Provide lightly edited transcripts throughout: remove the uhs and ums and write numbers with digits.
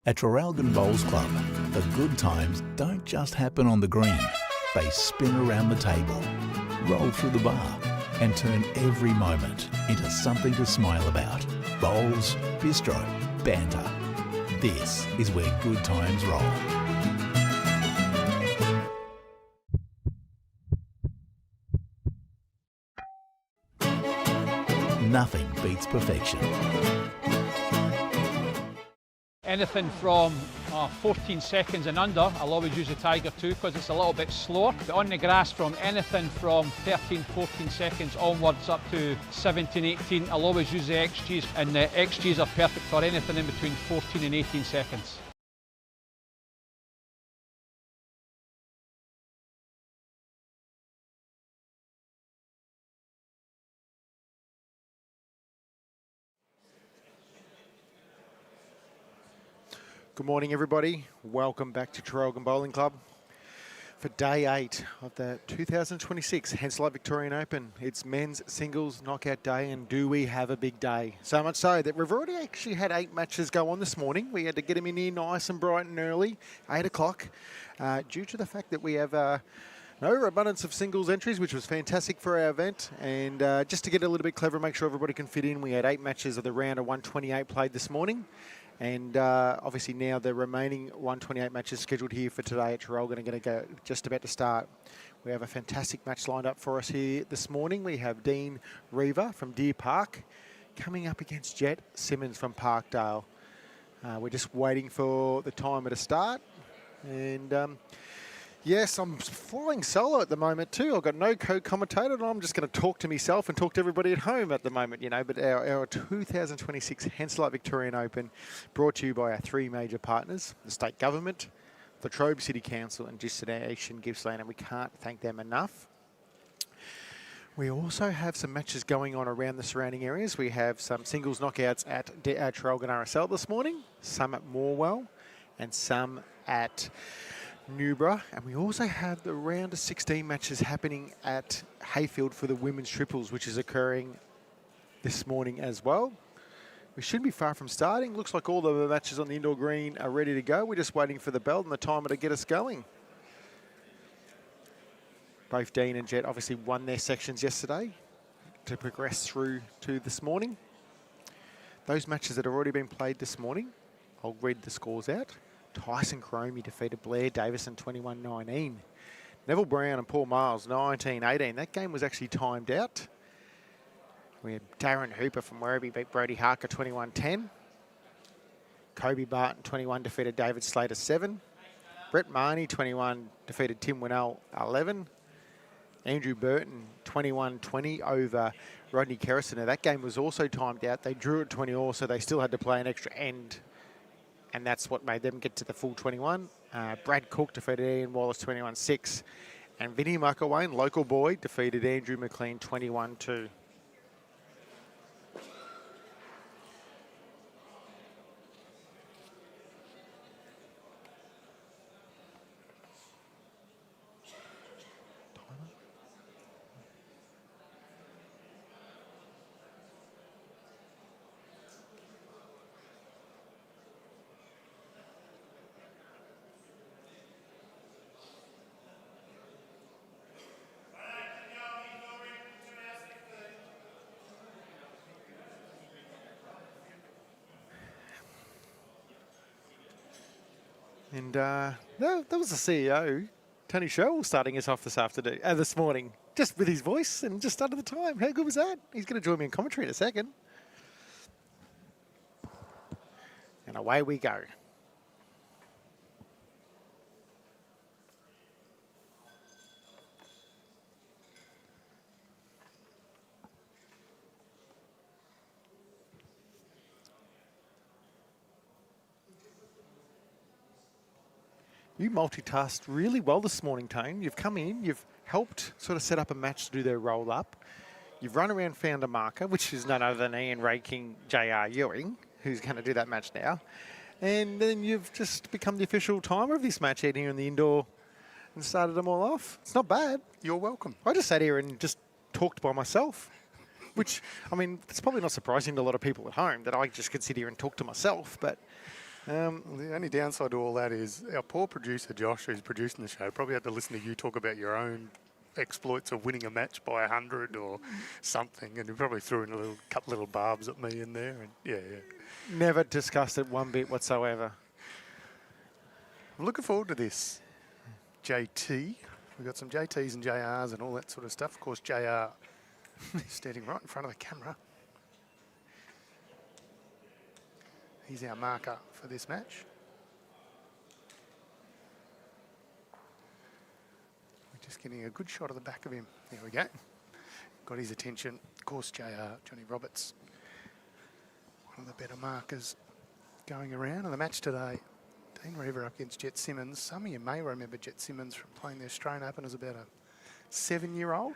At Traralgon Bowls Club, the good times don't just happen on the green. They spin around the table, roll through the bar, and turn every moment into something to smile about. Bowls, bistro, banter. This is where good times roll. Nothing beats perfection. Anything from 14 seconds and under, I'll always use the Tiger 2 because it's a little bit slower. But on the grass, from anything from 13, 14 seconds onwards up to 17, 18, I'll always use the XGs, and the XGs are perfect for anything in between 14 and 18 seconds. Good morning, everybody. Welcome back to Traralgon Bowling Club for day 8 of the 2026 Henslite Victorian Open. It's men's singles knockout day, and do we have a big day? So much so that we've already actually had 8 matches go on this morning. We had to get them in here nice and bright and early, 8 o'clock, due to the fact that we have no abundance of singles entries, which was fantastic for our event. And just to get a little bit clever, make sure everybody can fit in, we had 8 matches of the round of 128 played this morning. And obviously now the remaining 128 matches scheduled here for today at Traralgon are going to go just about to start. We have a fantastic match lined up for us here this morning. We have Dean RIVA from Deer Park coming up against JETT SIMMONS from Parkdale. We're just waiting for the timer to start. And yes, I'm flying solo at the moment too. I've got no co-commentator, and I'm just going to talk to myself and talk to everybody at home at the moment, you know. But our 2026 Henslite Victorian Open, brought to you by our 3 major partners, the state government, the Latrobe City Council, and Destination Gippsland, and we can't thank them enough. We also have some matches going on around the surrounding areas. We have some singles knockouts at Traralgon RSL this morning, some at Morwell, and some at Newborough, and we also have the round of 16 matches happening at Hayfield for the women's triples, which is occurring this morning as well. We shouldn't be far from starting. Looks like all the matches on the indoor green are ready to go. We're just waiting for the bell and the timer to get us going. Both Dean and JETT obviously won their sections yesterday to progress through to this morning. Those matches that have already been played this morning, I'll read the scores out. Tyson Cromie defeated Blair Davison 21-19. Neville Brown and Paul Miles 19-18. That game was actually timed out. We had Darren Hooper from Werribee beat Brody Harker 21-10. Kobe Barton 21 defeated David Slater 7. Brett Marnie 21 defeated Tim Winnell 11. Andrew Burton 21-20 over Rodney Kerrison. Now that game was also timed out. They drew at 20 all, so they still had to play an extra end, and that's what made them get to the full 21. Brad Cook defeated Ian Wallace 21-6. And Vinnie McElwain, local boy, defeated Andrew McLean 21-2. And that was the CEO, Tony Sherrill, starting us off this morning, just with his voice and just under the time. How good was that? He's going to join me in commentary in a second. And away we go. You multitasked really well this morning, Tone. You've come in, you've helped sort of set up a match to do their roll-up. You've run around, found a marker, which is none other than Ian Raking, J.R. Ewing, who's going to do that match now. And then you've just become the official timer of this match out here in the indoor and started them all off. It's not bad. You're welcome. I just sat here and just talked by myself, which, I mean, it's probably not surprising to a lot of people at home that I just could sit here and talk to myself, but The only downside to all that is our poor producer, Josh, who's producing the show, probably had to listen to you talk about your own exploits of winning a match by 100 or something, and he probably threw in a couple little barbs at me in there. And yeah. Never discussed it one bit whatsoever. I'm looking forward to this. JT. We've got some JTs and JRs and all that sort of stuff. Of course, JR standing right in front of the camera. He's our marker for this match. We're just getting a good shot of the back of him. There we go. Got his attention. Of course, JR, Johnny Roberts, one of the better markers going around. And the match today, Dean Riva up against JETT SIMMONS. Some of you may remember JETT SIMMONS from playing the Australian Open as about a 7-year-old.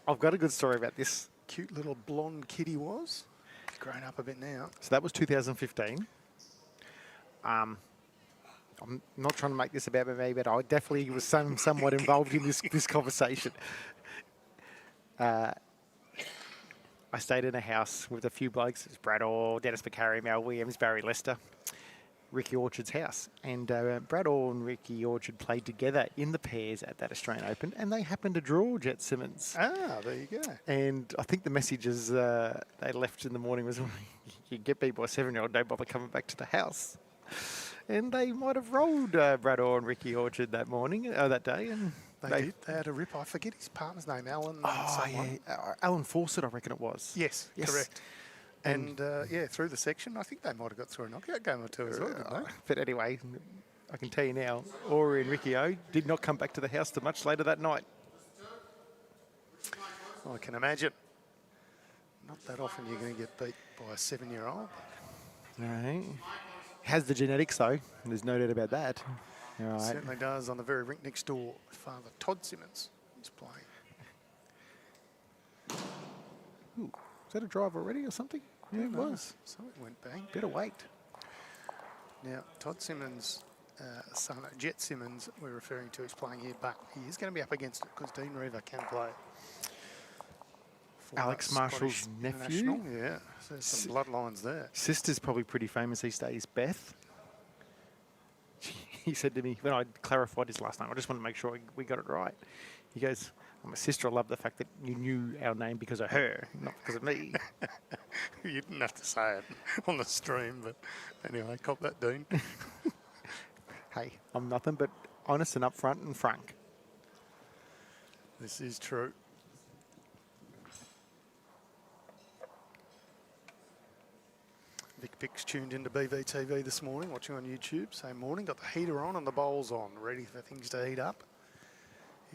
I've got a good story about this. Cute little blonde kid he was. He's grown up a bit now. So that was 2015. I'm not trying to make this about me, but I definitely was somewhat involved in this conversation. I stayed in a house with a few blokes. It was Brad Orr, Dennis McCarry, Mal Williams, Barry Lester, Ricky Orchard's house. And Brad Orr and Ricky Orchard played together in the pairs at that Australian Open, and they happened to draw JETT SIMMONS. Ah, there you go. And I think the messages they left in the morning was, you get beat by a 7-year-old, don't bother coming back to the house. And they might have rolled Brad Orr and Ricky Orchard that morning, that day. And They did. They had a rip. I forget his partner's name, Alan. Oh, yeah. Alan Fawcett, I reckon it was. Yes, correct. And yeah, through the section, I think they might have got through a knockout game or two as well, didn't they? But anyway, I can tell you now, Ori and Ricky O did not come back to the house till much later that night. I can imagine. Not that often you're going to get beat by a 7-year-old. Right. Has the genetics, though. There's no doubt about that. All right. Certainly does. On the very rink next door, Father Todd SIMMONS is playing. Ooh, is that a drive already or something? Yeah, it was. So it went bang. Better wait. Now, Todd SIMMONS, son of JETT SIMMONS, we're referring to, is playing here, but he is going to be up against it because Dean Riva can play. Alex Marshall's nephew. Yeah, so there's some bloodlines there. Sister's probably pretty famous these days, Beth. He said to me, when I clarified his last name, I just want to make sure we got it right. He goes, my sister, I love the fact that you knew our name because of her, not because of me. You didn't have to say it on the stream, but anyway, cop that, Dean. Hey, I'm nothing but honest and upfront and frank. This is true. Vic Pick's tuned into BVTV this morning, watching on YouTube. Same morning, got the heater on and the bowls on, ready for things to heat up.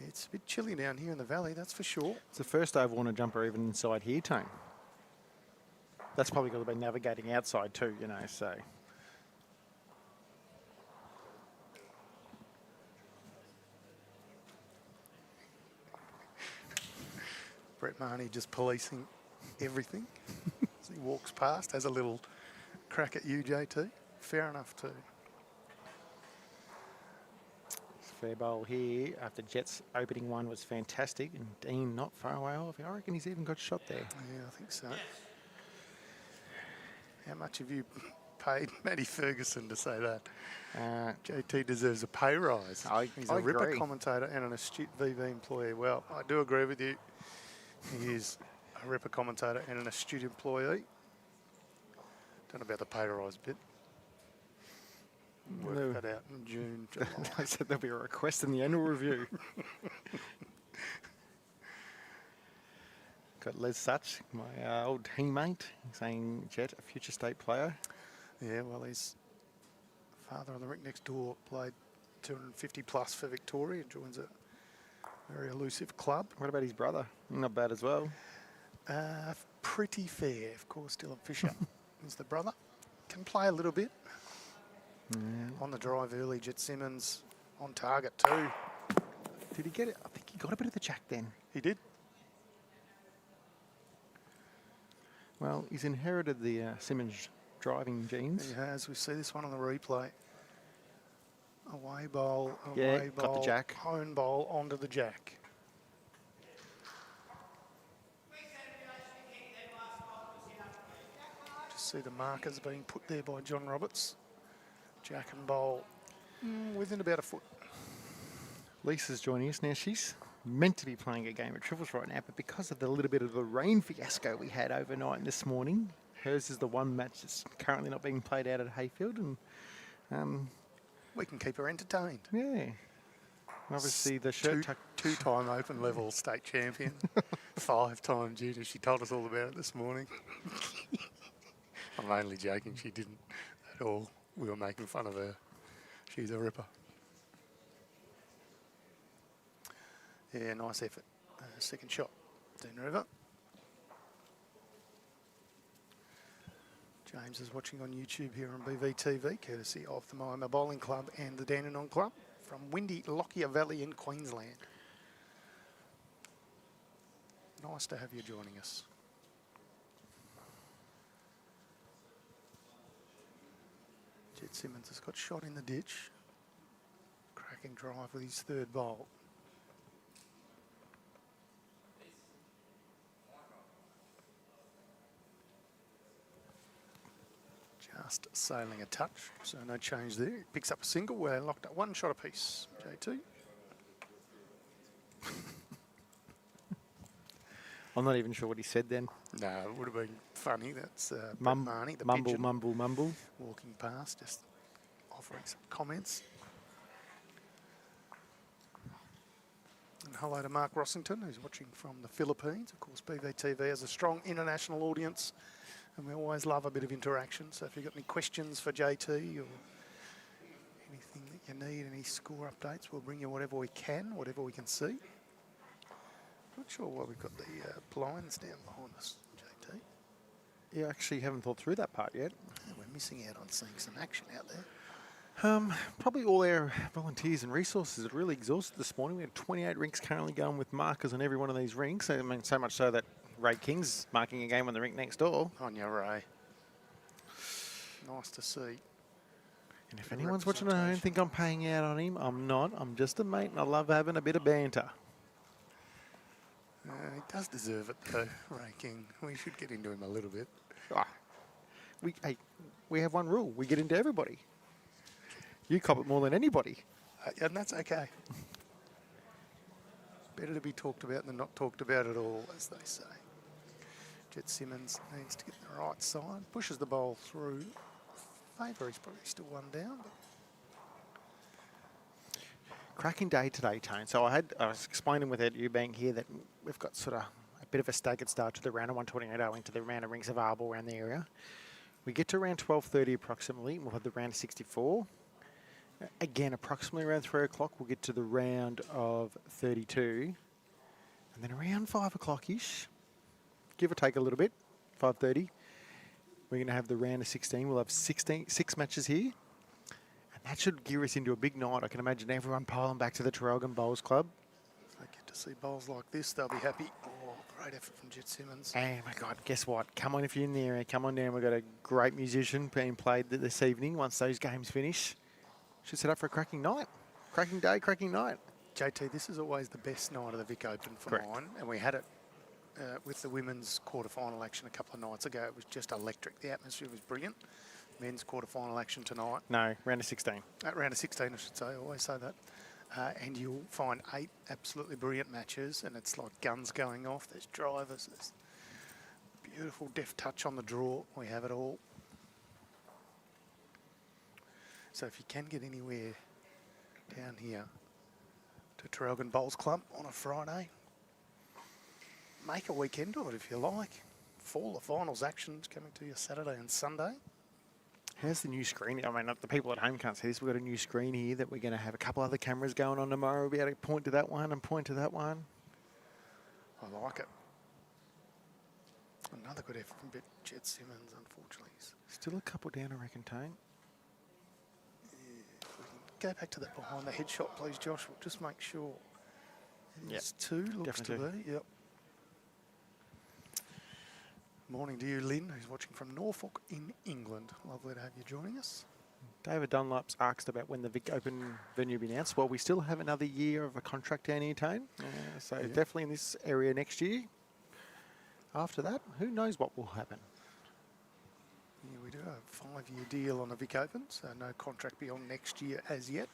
It's a bit chilly down here in the valley, that's for sure. It's the first day I've worn a jumper even inside here, Tone. That's probably got to be navigating outside too, you know, so. Brett Marnie just policing everything as he walks past, has a little crack at you, JT. Fair enough too. Fair bowl here after Jett's opening one was fantastic, and Dean not far away off. I reckon he's even got shot there. Yeah, I think so. How much have you paid Matty Ferguson to say that? JT deserves a pay rise. He's a Ripper commentator and an astute VV employee. Well, I do agree with you. He is a Ripper commentator and an astute employee. Don't know about the pay rise bit. Work that out in June, July. I said there'll be a request in the annual review. Got Les Such, my old teammate, saying Jett, a future state player. Yeah, well, his father on the rink next door played 250 plus for Victoria and joins a very elusive club. What about his brother? Not bad as well. Pretty fair, of course. Dylan Fisher is the brother. Can play a little bit. Yeah. On the drive early, JETT SIMMONS on target too. Did he get it? I think he got a bit of the jack then. He did. Well, he's inherited the SIMMONS driving genes. He has. We see this one on the replay. Away bowl, Yeah, away bowl, got the jack. Hone bowl onto the jack. Just see the markers being put there by John Roberts. Jack and bowl within about a foot. Lisa's joining us now. She's meant to be playing a game of triples right now, but because of the little bit of the rain fiasco we had overnight and this morning, hers is the one match that's currently not being played out at Hayfield, and We can keep her entertained. yeah, obviously the shirt tuck. Two-time open level state champion, 5-time junior. She told us all about it this morning. I'm only joking. She didn't at all. We were making fun of her. She's a ripper. Yeah, nice effort. Second shot. Dean River. James is watching on YouTube here on BVTV, courtesy of the Moama Bowling Club and the Dandenong Club from windy Lockyer Valley in Queensland. Nice to have you joining us. Jett Simmons has got shot in the ditch. Cracking drive with his third bowl. Just sailing a touch, so no change there. Picks up a single. We're locked at one shot apiece. JT. I'm not even sure what he said then. No, it would have been funny. That's Marnie, the mumble, pigeon, mumble, mumble. walking past, just offering some comments. And hello to Mark Rossington, who's watching from the Philippines. Of course, BVTV has a strong international audience, and we always love a bit of interaction. So if you've got any questions for JT or anything that you need, any score updates, we'll bring you whatever we can see. Not sure why we've got the blinds down behind us, JT. Yeah, I actually haven't thought through that part yet. Yeah, we're missing out on seeing some action out there. Probably all our volunteers and resources are really exhausted this morning. We had 28 rinks currently going with markers on every one of these rinks. I mean, so much so that Ray King's marking a game on the rink next door. On your Ray. Nice to see. And if anyone's watching at home think I'm paying out on him, I'm not. I'm just a mate and I love having a bit of banter. He does deserve it though, Ray King. We should get into him a little bit. We have one rule. We get into everybody. You cop it more than anybody. And that's okay. Better to be talked about than not talked about at all, as they say. Jett Simmons needs to get the right side. Pushes the bowl through. Favour, he's probably still one down. But Cracking day today, Tone. So I was explaining with Ed Eubank here that we've got sort of a bit of a staggered start to the round of 128 owing to the amount of rinks available around the area. We get to around 12:30 approximately. We'll have the round of 64. Again, approximately around 3 o'clock, we'll get to the round of 32. And then around 5 o'clock-ish, give or take a little bit, 5:30, we're going to have the round of 16. We'll have 6 matches here. And that should gear us into a big night. I can imagine everyone piling back to the Traralgon Bowls Club. if they get to see bowls like this, they'll be happy. Oh, great effort from Jett Simmons. And my God, guess what? Come on if you're in the area. Come on down. We've got a great musician being played this evening once those games finish. Should set up for a cracking night. Cracking day, cracking night. JT, this is always the best night of the Vic Open for Correct. mine. And we had it with the women's quarterfinal action a couple of nights ago. It was just electric. The atmosphere was brilliant. Men's quarterfinal action tonight. No, round of 16. Round of 16, I should say. I always say that. And you'll find 8 absolutely brilliant matches, and it's like guns going off. There's drivers. There's beautiful deft touch on the draw. We have it all. So if you can get anywhere down here to Traralgon Bowls Club on a Friday, make a weekend of it if you like. Fall the finals actions coming to you Saturday and Sunday. How's the new screen? I mean, the people at home can't see this. We've got a new screen here that we're going to have a couple other cameras going on tomorrow. We'll be able to point to that one and point to that one. I like it. Another good effort from Jett Simmons, unfortunately. Still a couple down, I reckon, Tane. Go back to that behind the headshot, please, Josh. We'll just make sure. It's Yep. 2, looks Definitely. to be. Yep. Morning to you, Lynn, who's watching from Norfolk in England. Lovely to have you joining us. David Dunlop's asked about when the Vic Open venue will be announced. Well, we still have another year of a contract down here, Tane. So definitely in this area next year. After that, who knows what will happen? Yeah, we do a 5-year deal on the Vic Open, so no contract beyond next year as yet.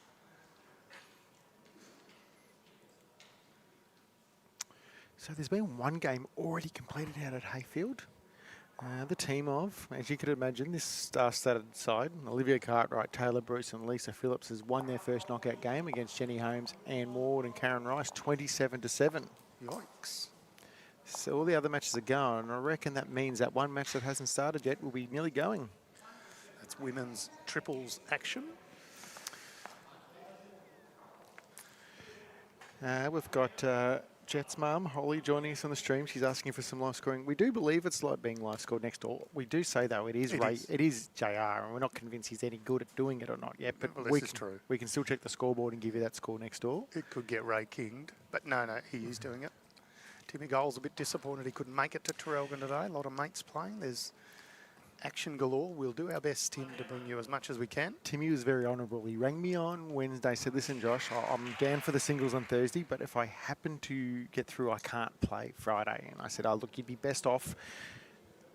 So there's been one game already completed out at Hayfield. The team of, as you could imagine, this star-studded side, Olivia Cartwright, Taylor Bruce and Lisa Phillips has won their first knockout game against Jenny Holmes, Anne Ward and Karen Rice, 27-7. Yikes. So all the other matches are going, and I reckon that means that one match that hasn't started yet will be nearly going. That's women's triples action. We've got Jet's mum, Holly, joining us on the stream. She's asking for some live scoring. We do believe it's like being live scored next door. We do say, though, it is JR, and we're not convinced he's any good at doing it or not yet. But well, this is true. We can still check the scoreboard and give you that score next door. It could get Ray Kinged, but no, he is doing it. Timmy Gold's a bit disappointed he couldn't make it to Traralgon today. A lot of mates playing. There's action galore. We'll do our best, Tim, to bring you as much as we can. Timmy was very honourable. He rang me on Wednesday, said, listen, Josh, I'm down for the singles on Thursday, but if I happen to get through, I can't play Friday. And I said, oh, look, you'd be best off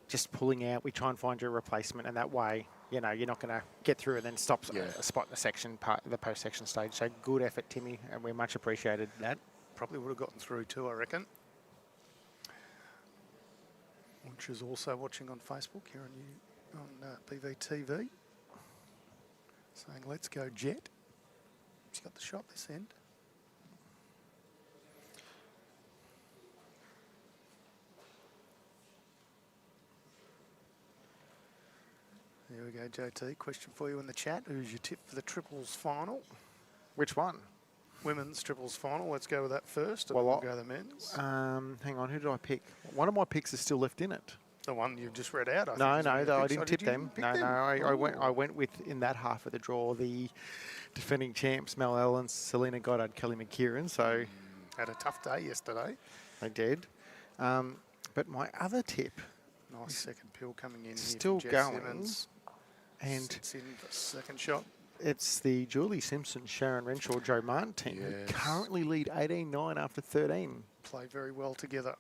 just pulling out. We try and find you a replacement, and that way, you know, you're not going to get through and then stop a spot in the section, the post-section stage. So good effort, Timmy, and we much appreciated that. Probably would have gotten through too, I reckon. Which is also watching on Facebook here on BVTV. Saying, let's go Jet. She's got the shot this end. There we go, JT. Question for you in the chat. Who's your tip for the triples final? Which one? Women's triples final. Let's go with that first, and Well, we'll go the men's. Hang on, who did I pick? One of my picks is still left in it. The one you just read out, I No, think. I didn't tip them. No, I went with, in that half of the draw, the defending champs, Mel Allen, Selena Goddard, Kelly McKieran. So had a tough day yesterday. they did. But my other tip, Nice second pill coming in. Still here from Jess going. Simmons. and Sits in for second shot. it's the Julie Simpson, Sharon Renshaw, Joe Martin team, who Yes. currently lead 18-9 after 13. Play very well together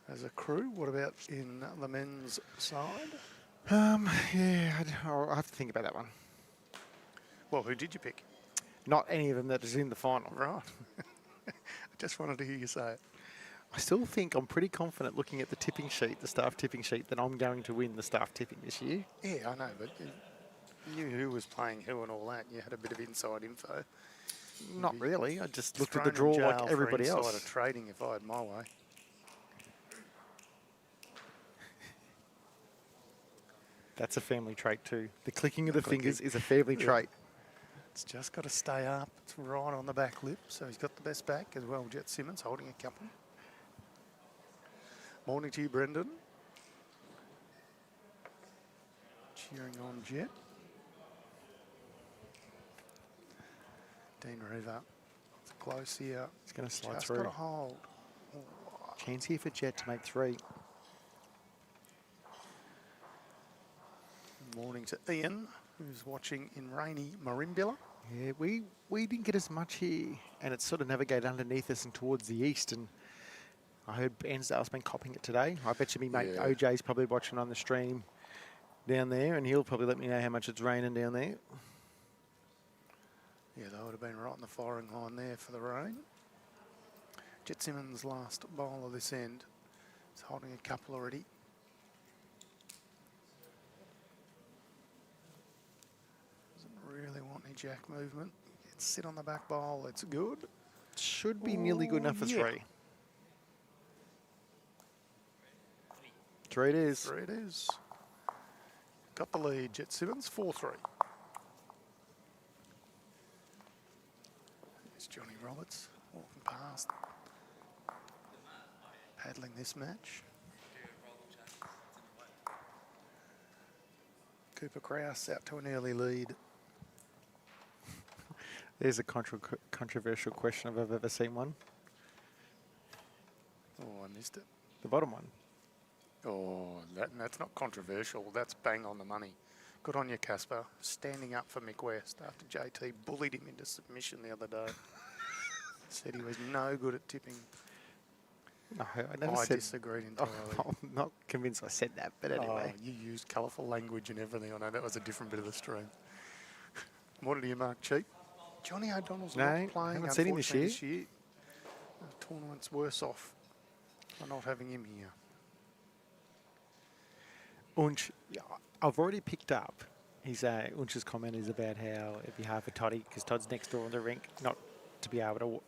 as a crew. What about in the men's side? Yeah, I'll have to think about that one. Well, who did you pick? Not any of them that is in the final. Right. I just wanted to hear you say it. I still think I'm pretty confident looking at the tipping sheet, the staff tipping sheet, that I'm going to win the staff tipping this year. Yeah, I know, but you knew who was playing who and all that. You had a bit of inside info. Not really. I just looked at Thrown the draw in jail like for everybody insider else. trading if I had my way. That's a family trait too. The clicking of the fingers is a family trait. It's just got to stay up. It's right on the back lip, so he's got the best back as well. Jet Simmons holding a couple. Morning to you, Brendan. Cheering on Jet. Dean Riva. It's close here. It's going to slide Just through. got to hold. Chance here for Jet to make 3. Morning to Ian, who's watching in rainy Marimbula. Yeah, we didn't get as much here, and it's sort of navigated underneath us and towards the east. And I heard Ansdale's been copping it today. I bet you me mate OJ's probably watching on the stream down there, and he'll probably let me know how much it's raining down there. Yeah, they would have been right in the firing line there for the rain. Jet Simmons' last bowl of this end. He's holding a couple already. Doesn't really want any jack movement. It's sit on the back bowl. It's good. Should be nearly good enough for yeah. 3. 3 it is. 3 it is. Got the lead, Jet Simmons, 4-3. There's Johnny Roberts walking past, paddling this match. Cooper Kraus out to an early lead. There's a controversial question if I've ever seen one. Oh, I missed it. The bottom one. Oh, that's not controversial. That's bang on the money. Good on you, Casper. Standing up for Mick West after JT bullied him into submission the other day. Said he was no good at tipping. No, I never I said. disagreed entirely. I'm not convinced I said that, but anyway. Oh, you used colourful language and everything. I know that was a different bit of the stream. What did you mark, Cheap? Johnny O'Donnell's No, not playing. haven't seen him this unfortunately, year. The tournament's worse off for not having him here. Unch, yeah, I've already picked up Unch's comment is about how it'd be hard for Toddy because Todd's next door on the rink, not to be able to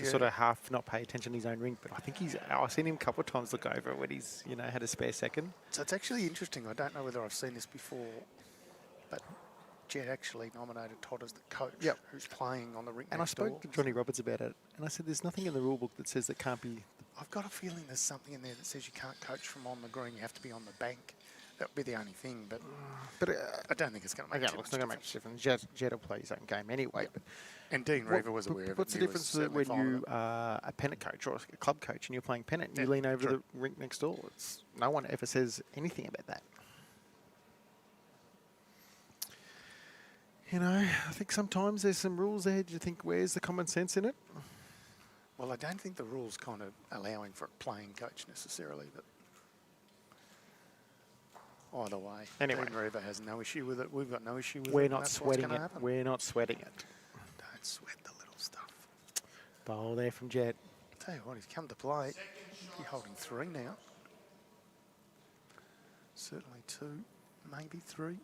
Yeah. sort of half not pay attention to his own rink. But I think I've seen him a couple of times look over when he's had a spare second. So it's actually interesting. I don't know whether I've seen this before, but Jett actually nominated Todd as the coach who's playing on the rink And I next spoke door. to Johnny Roberts about it, and I said, "There's nothing in the rule book that says that can't be." I've got a feeling there's something in there that says you can't coach from on the green. You have to be on the bank. That would be the only thing, but I don't think it's going to make Again, too it's much not going to make difference. much difference. Jett will play his own game anyway. But And Dean Riva was aware of it. What's the and he was difference certainly when fine with you it. are a pennant coach or a club coach and you're playing pennant and you Yeah, lean over true. the rink next door? No one ever says anything about that. I think sometimes there's some rules there. Do you think where's the common sense in it? Well, I don't think the rule's kind of allowing for a playing coach necessarily, but either way, Anyway. Dean Riva has no issue with it. We've got no issue with it. We're and not that's what's sweating gonna it. happen. We're not sweating it. Don't sweat the little stuff. Bowl there from Jett. Tell you what, he's come to play. He's holding 3 now. Certainly 2, maybe 3.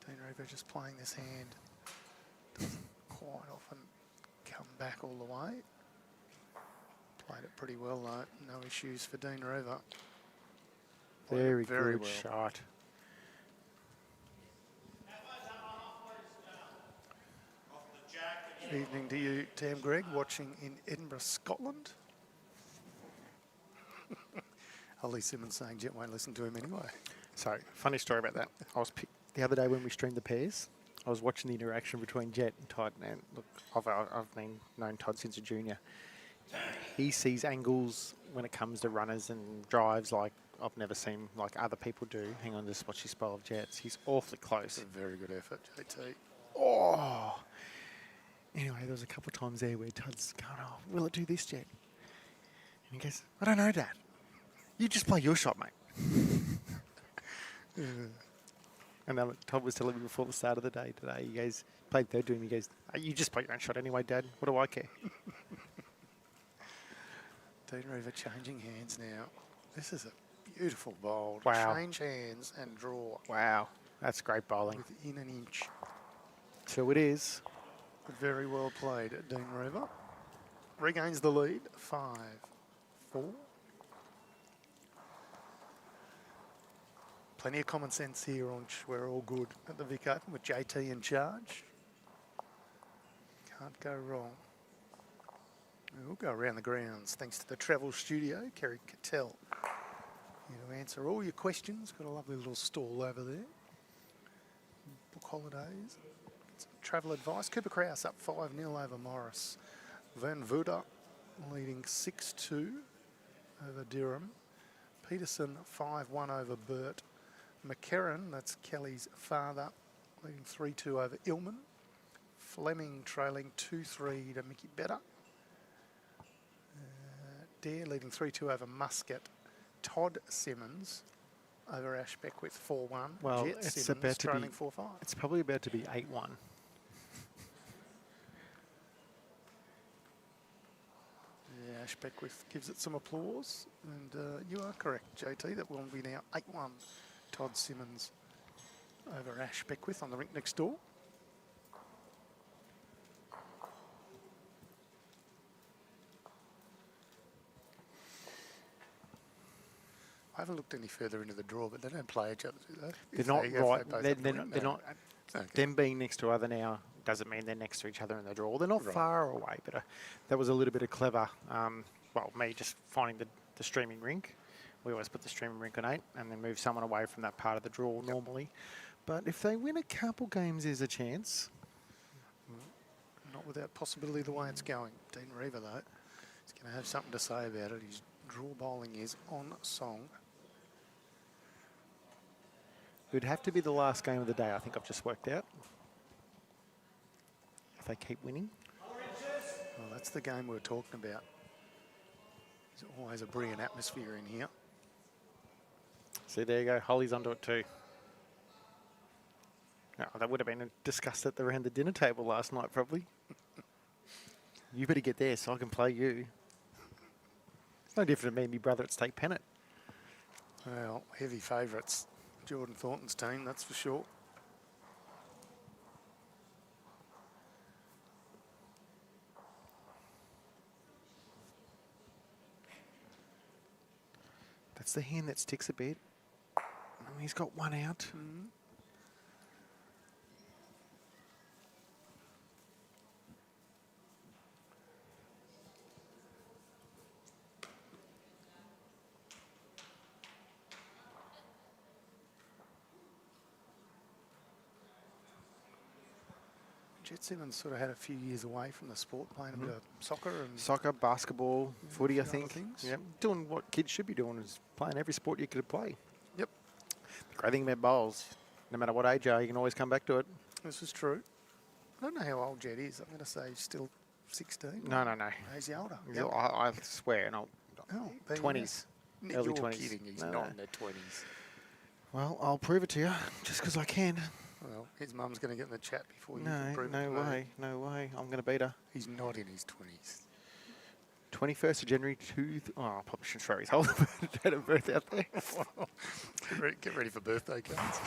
Dean Riva just playing this hand. Doesn't quite often come back all the way. Played it pretty well though. No issues for Dean Riva. Played it Very good well. shot. Evening to you, Tam Gregg, watching in Edinburgh, Scotland. Ollie Simmons saying Jett won't listen to him anyway. So, funny story about that. The other day when we streamed the pairs, I was watching the interaction between Jett and Todd. And look, I've known Todd since a junior. He sees angles when it comes to runners and drives like I've never seen like other people do. Hang on, just watch his spell of Jett's. He's awfully close. It's a very good effort, JT. Oh! Anyway, there was a couple of times there where Todd's going, "Oh, will it do this, Jett?" And he goes, "I don't know, Dad. You just play your shot, mate." And then Todd was telling me before the start of the day today, he goes, played third to him, he goes, "You just play your own shot anyway, Dad. What do I care?" Dean Riva changing hands now. This is a beautiful bowl. Wow. Change hands and draw Wow, that's great bowling. within an inch. So it is. Very well played, Dean Riva. Regains the lead, 5-4. Plenty of common sense here on We're all good at the Vic Open with JT in charge. Can't go wrong. We'll go around the grounds thanks to the travel studio, Kerry Cattell. Here to answer all your questions. Got a lovely little stall over there. Book holidays. Some travel advice. Cooper Kraus up 5-0 over Morris. Van Vuda leading 6-2 over Durham. Peterson 5-1 over Burt. McCarran, that's Kelly's father, leading 3-2 over Illman. Fleming trailing 2-3 to Mickey Better. Dare leading 3-2 over Muscat. Todd Simmons over Ash Beckwith 4-1. Well, Jett it's Simmons about to be. trailing 4-5. It's probably about to be 8-1. Yeah, Ash Beckwith gives it some applause. And you are correct, JT. That will be now 8-1. Todd Simmons over Ash Beckwith on the rink next door. I haven't looked any further into the draw, but they don't play each other, do they? They're not right. both They're have the not. ring, They're no. not. Okay. Them being next to other now doesn't mean they're next to each other in the draw. They're not Right. far away, but that was a little bit of clever. Well, me just finding the streaming rink. We always put the streaming rink on 8 and then move someone away from that part of the draw normally. But if they win a couple games, there's a chance. Not without possibility the way it's going. Dean Riva, though, is going to have something to say about it. His draw bowling is on song. It'd have to be the last game of the day, I think I've just worked out. If they keep winning. Well, that's the game we were talking about. There's always a brilliant atmosphere in here. See, there you go. Holly's onto it too. Oh, that would have been discussed around the dinner table last night, probably. You better get there so I can play you. It's no different to me and my brother at State Pennant. Well, heavy favourites. Jordan Thornton's team, that's for sure. That's the hand that sticks a bit. He's got one out. Jett Simmons sort of had a few years away from the sport, playing a bit of soccer and Soccer, basketball, footy, I a few other think. things. Yep. Doing what kids should be doing is playing every sport you could play. Yep, The great thing about bowls, no matter what age you are, you can always come back to it. this is true. I don't know how old Jett is. I'm going to say he's still 16. No. He's the older. He's I swear, no. Oh, there you 20s. go. Early You're 20s. kidding. He's No, not no. in their 20s. Well, I'll prove it to you, just because I can. Well, his mum's going to get in the chat before you No, can prove it no to me. way, no way. I'm going to beat her. He's not in his 20s. 21st of January, oh, I probably shouldn't throw his whole date of birth out there. Get ready for birthday cards.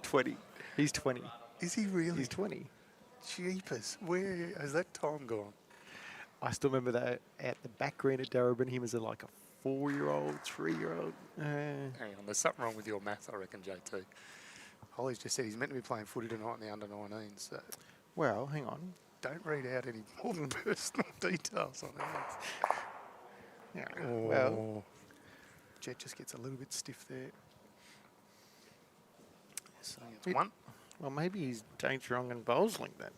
20. He's 20. Is he really? He's 20. Jeepers. Where has that time gone? I still remember that at the back green at Darebin, he was like a 4-year-old, 3-year-old. Hang on, there's something wrong with your maths, I reckon, JT. Holly's just said he's meant to be playing footy tonight in the under-19s, so Well, hang on. don't read out any more personal details on that. Yeah. Oh, Well, Jett just gets a little bit stiff there. So it's It- one. well, maybe he's danger wrong and bowls like that.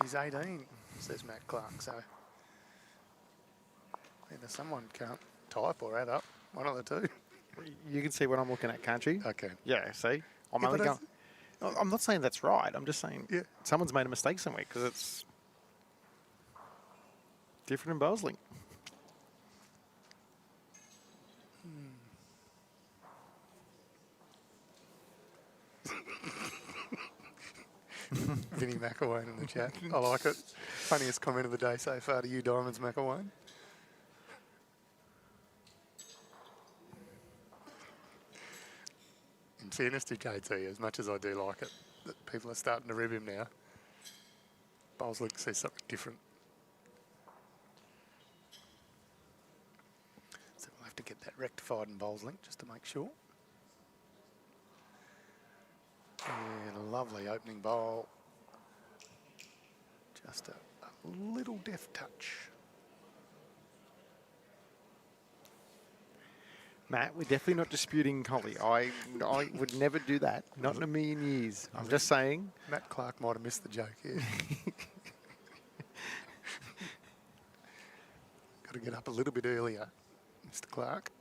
He's 18, says Matt Clark, so either someone can't type or add up, one of the two. You can see what I'm looking at, can't you? Okay. Yeah, see? I'm Yeah, only but going. I'm not saying that's right. I'm just saying Yeah. someone's made a mistake somewhere because it's different in bowling. Vinny McElwain in the chat. I like it. Funniest comment of the day so far to you, Diamonds McElwain. In fairness to JT, as much as I do like it, that people are starting to rib him now. Bowleslick says something different. So we'll have to get that rectified in Bowlslink just to make sure. Yeah, lovely opening bowl. Just a little deft touch. Matt, we're definitely not disputing Holly. I would never do that. Not in a million years. I'm just saying. Matt Clark might have missed the joke here. Got to get up a little bit earlier, Mr. Clark.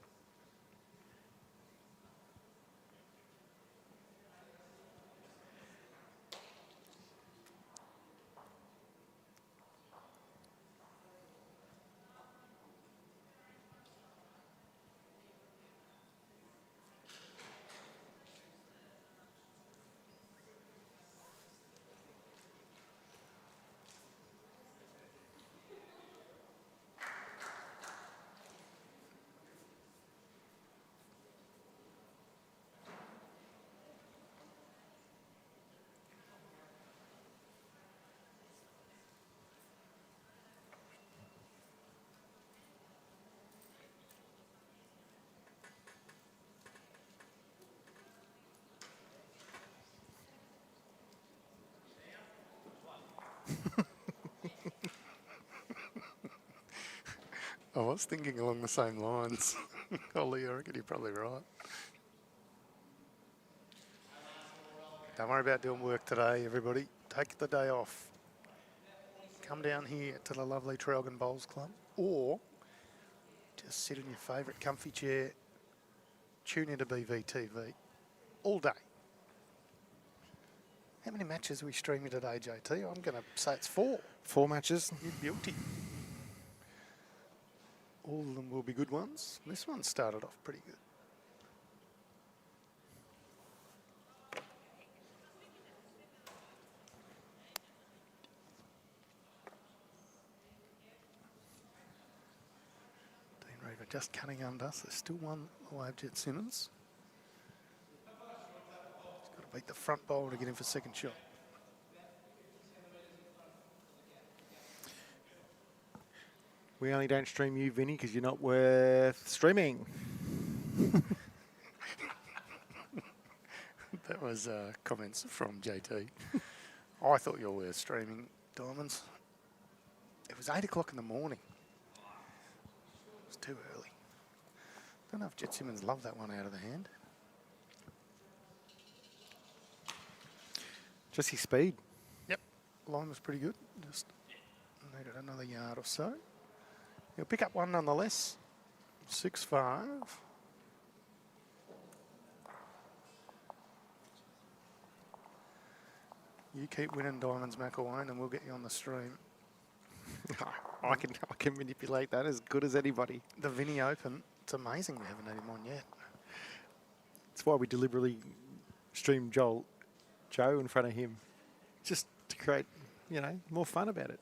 I was thinking along the same lines. Holly, I reckon you're probably right. Don't worry about doing work today, everybody. Take the day off. Come down here to the lovely Traralgon Bowls Club, or just sit in your favourite comfy chair, tune into BVTV all day. How many matches are we streaming today, JT? I'm going to say it's 4. 4 matches. You're guilty. All of them will be good ones. This one started off pretty good. Dean Reaver just cutting under. So there's still one away of Jett Simmons. He's got to beat the front bowler to get in for second shot. We only don't stream you, Vinny, because you're not worth streaming. That was comments from JT. I thought you were streaming, Diamonds. It was 8 o'clock in the morning. It was too early. Don't know if Jett Simmons loved that one out of the hand. Just his speed. Yep, line was pretty good. Just needed another yard or so. He'll pick up one nonetheless. 6-5. You keep winning Diamonds, McElwain, and we'll get you on the stream. I can manipulate that as good as anybody. The Vinny Open, it's amazing we haven't had him on yet. That's why we deliberately stream Joe in front of him, just to create, more fun about it.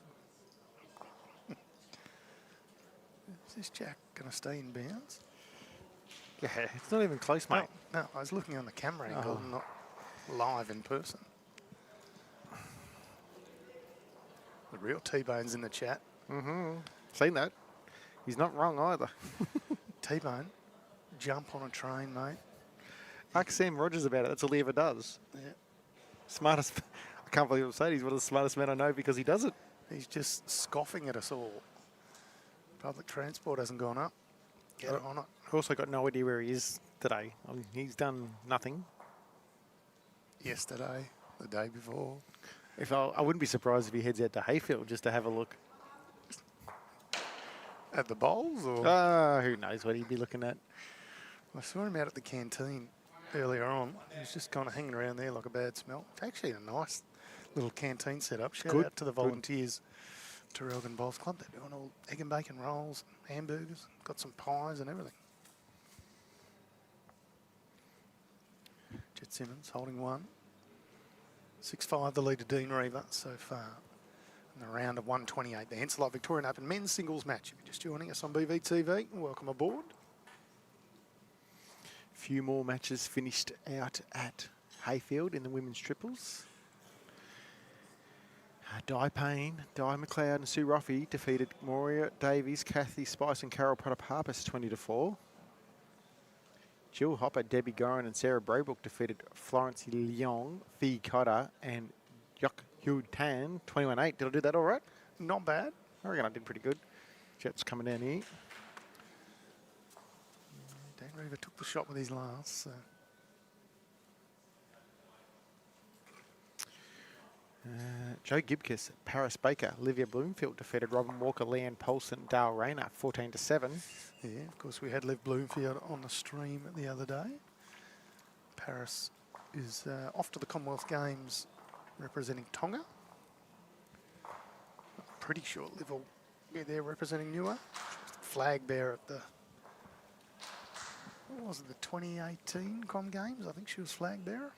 Is this jack going to stay in bounds? Yeah, it's not even close, mate. No, I was looking on the camera angle, not live in person. The real T-Bone's in the chat. Mm-hmm. Seen that. He's not wrong either. T-Bone, jump on a train, mate. Ask Sam Rogers about it. That's all he ever does. Yeah. Smartest. I can't believe I'm saying he's one of the smartest men I know because he does it. He's just scoffing at us all. Public transport hasn't gone up. Get on it. I've also got no idea where he is today. He's done nothing. Yesterday, the day before. I wouldn't be surprised if he heads out to Hayfield just to have a look. At the bowls? Or? Who knows what he'd be looking at. I saw him out at the canteen earlier on. He was just kind of hanging around there like a bad smell. It's actually a nice little canteen setup. Shout out to the volunteers. Traralgon Bowls Club. They're doing all egg and bacon rolls, hamburgers, got some pies and everything. Jett Simmons holding one. 6-5 the lead to Dean Reaver so far in the round of 128. The Henselite Victorian Open men's singles match. If you're just joining us on BVTV, welcome aboard. A few more matches finished out at Hayfield in the women's triples. Di Payne, Di McLeod and Sue Roffey defeated Moria Davies, Kathy Spice and Carol Protopapas 20-4. Jill Hopper, Debbie Gorin and Sarah Braybrook defeated Florence Leong, Fee Cotter and Yok Hugh Tan 21-8. Did I do that all right? Not bad. I reckon I did pretty good. Jet's coming down here. Dan Reaver took the shot with his last. So. Joe Gibkiss, Paris Baker, Olivia Bloomfield defeated Robin Walker, Leanne Polson, Dale Rayner 14-7. Yeah, of course we had Liv Bloomfield on the stream the other day. Paris is off to the Commonwealth Games representing Tonga. I'm pretty sure Liv will be there representing Niue. Flag bearer at the, what was it, the 2018 Com Games? I think she was flag bearer.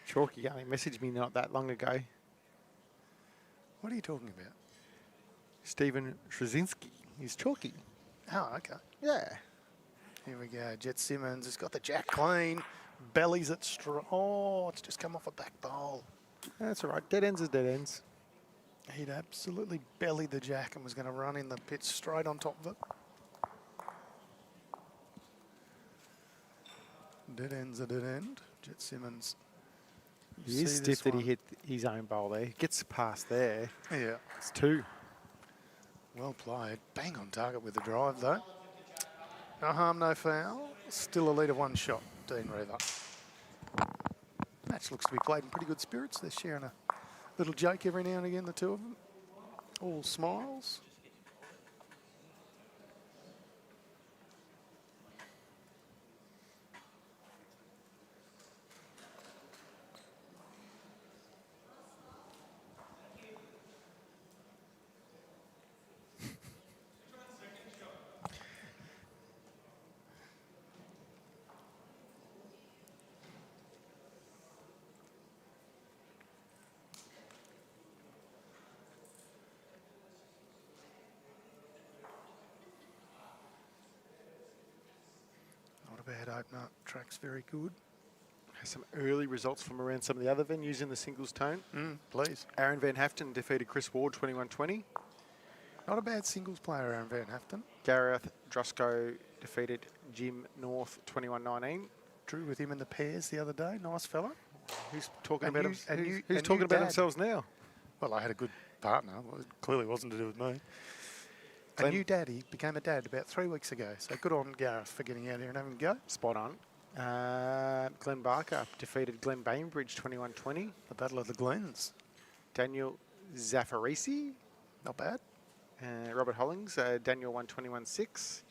Chalky only messaged me not that long ago. What are you talking about? Stephen Trzynski. He's Chalky. Oh, okay. Yeah. Here we go. Jett Simmons has got the jack clean. Bellies it strong. Oh, it's just come off a back bowl. That's all right. Dead ends is dead ends. He'd absolutely bellied the jack and was going to run in the pit straight on top of it. Dead end's a dead end. Jett Simmons. He is stiff that he hit his own bowl there. He gets past there. Yeah. It's 2. Well played. Bang on target with the drive, though. No harm, no foul. Still a lead of 1 shot, Dean Riva. Match looks to be played in pretty good spirits. They're sharing a little joke every now and again, the two of them. All smiles. Not a bad opener. Track's very good. Some early results from around some of the other venues in the singles tone. Please. Aaron Van Haften defeated Chris Ward 21-20. Not a bad singles player, Aaron Van Haften. Gareth Drusco defeated Jim North 21-19. Drew with him in the pairs the other day. Nice fella. Who's talking And about you- him? and you- Who's and talking you, about Dad. themselves now? Well, I had a good partner. Well, it clearly wasn't to do with me. A Glenn- new daddy became a dad about 3 weeks ago. So good on Gareth for getting out here and having a go. Spot on. Glenn Barker defeated Glenn Bainbridge 21-20. The Battle of the Glens. Daniel Zaffarisi, Not bad. Robert Hollings, Daniel won 21-6.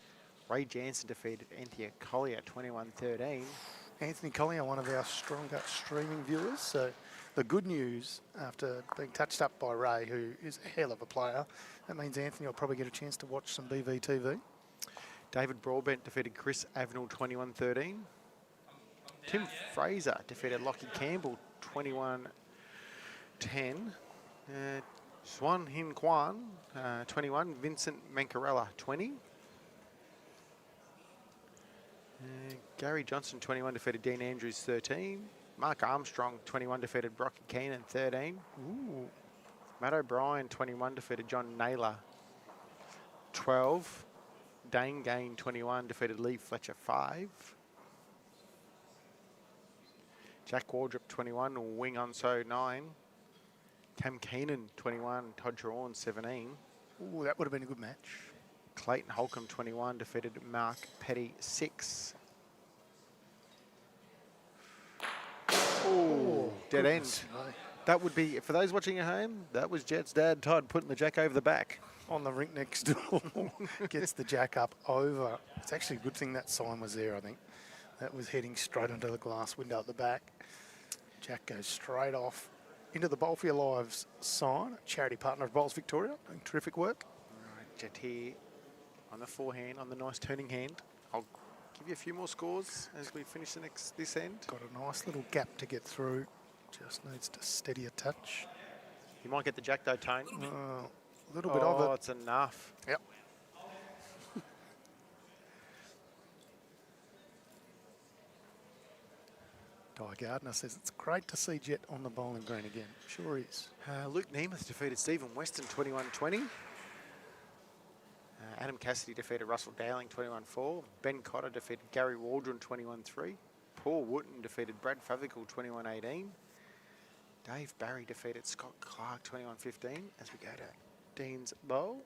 Ray Jansen defeated Anthea Collier 21-13. Anthony Collier, one of our stronger streaming viewers. So the good news, after being touched up by Ray, who is a hell of a player, that means Anthony will probably get a chance to watch some BVTV. David Broadbent defeated Chris Avenel 21-13. Tim Fraser defeated Lockie Campbell 21-10. Swan Hin Kwan 21. Vincent Mancarella 20. Gary Johnson 21 defeated Dean Andrews 13. Mark Armstrong 21 defeated Brocky Keenan 13. Ooh. Matt O'Brien 21 defeated John Naylor 12. Dane Gain 21 defeated Lee Fletcher 5. Jack Wardrop 21, Wing Onso 9. Cam Keenan 21, Todd Trawn 17. Ooh, that would have been a good match. Clayton Holcomb 21 defeated Mark Petty 6. Oh, dead end. Goodness me. That would be, for those watching at home, that was Jet's dad, Todd, putting the jack over the back. On the rink next door. Gets the jack up over. It's actually a good thing that sign was there, I think. That was heading straight onto the glass window at the back. Jack goes straight off into the Bowl for Your Lives sign, charity partner of Bowls Victoria, doing terrific work. Right, Jet here on the forehand, on the nice turning hand. I'll give you a few more scores as we finish this end. Got a nice little gap to get through. Just needs to steady a touch. You might get the jack though, Tone. A little bit of Oh, it. it's enough. Yep. Di Gardner says it's great to see Jet on the bowling green again. Sure is. Luke Nemeth defeated Stephen Weston 21-20. Adam Cassidy defeated Russell Dowling 21-4. Ben Cotter defeated Gary Waldron 21-3. Paul Wooten defeated Brad Favical 21-18. Dave Barry defeated Scott Clark 21-15 as we go to Dean's Bowl.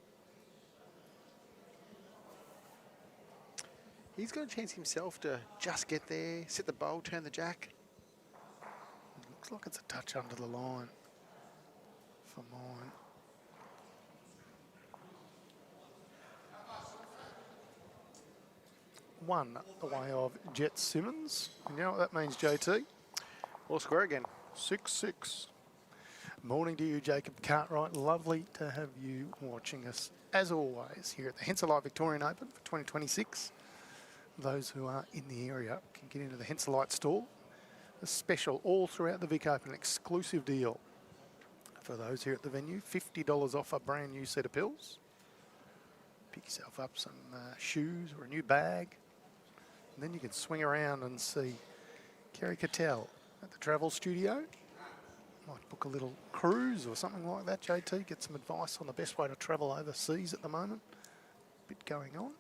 He's got a chance himself to just get there, set the bowl, turn the jack. Looks like it's a touch under the line for mine. One the way of Jet Simmons. You know what that means, JT? All square again. 6-6. Morning to you, Jacob Cartwright. Lovely to have you watching us, as always, here at the Henselite Victorian Open for 2026. Those who are in the area can get into the Henselite stall. A special all throughout the Vic Open, exclusive deal for those here at the venue. $50 off a brand new set of pills. Pick yourself up some shoes or a new bag. And then you can swing around and see Kerry Cattell at the travel studio. Might book a little cruise or something like that, JT. Get some advice on the best way to travel overseas at the moment. Bit going on.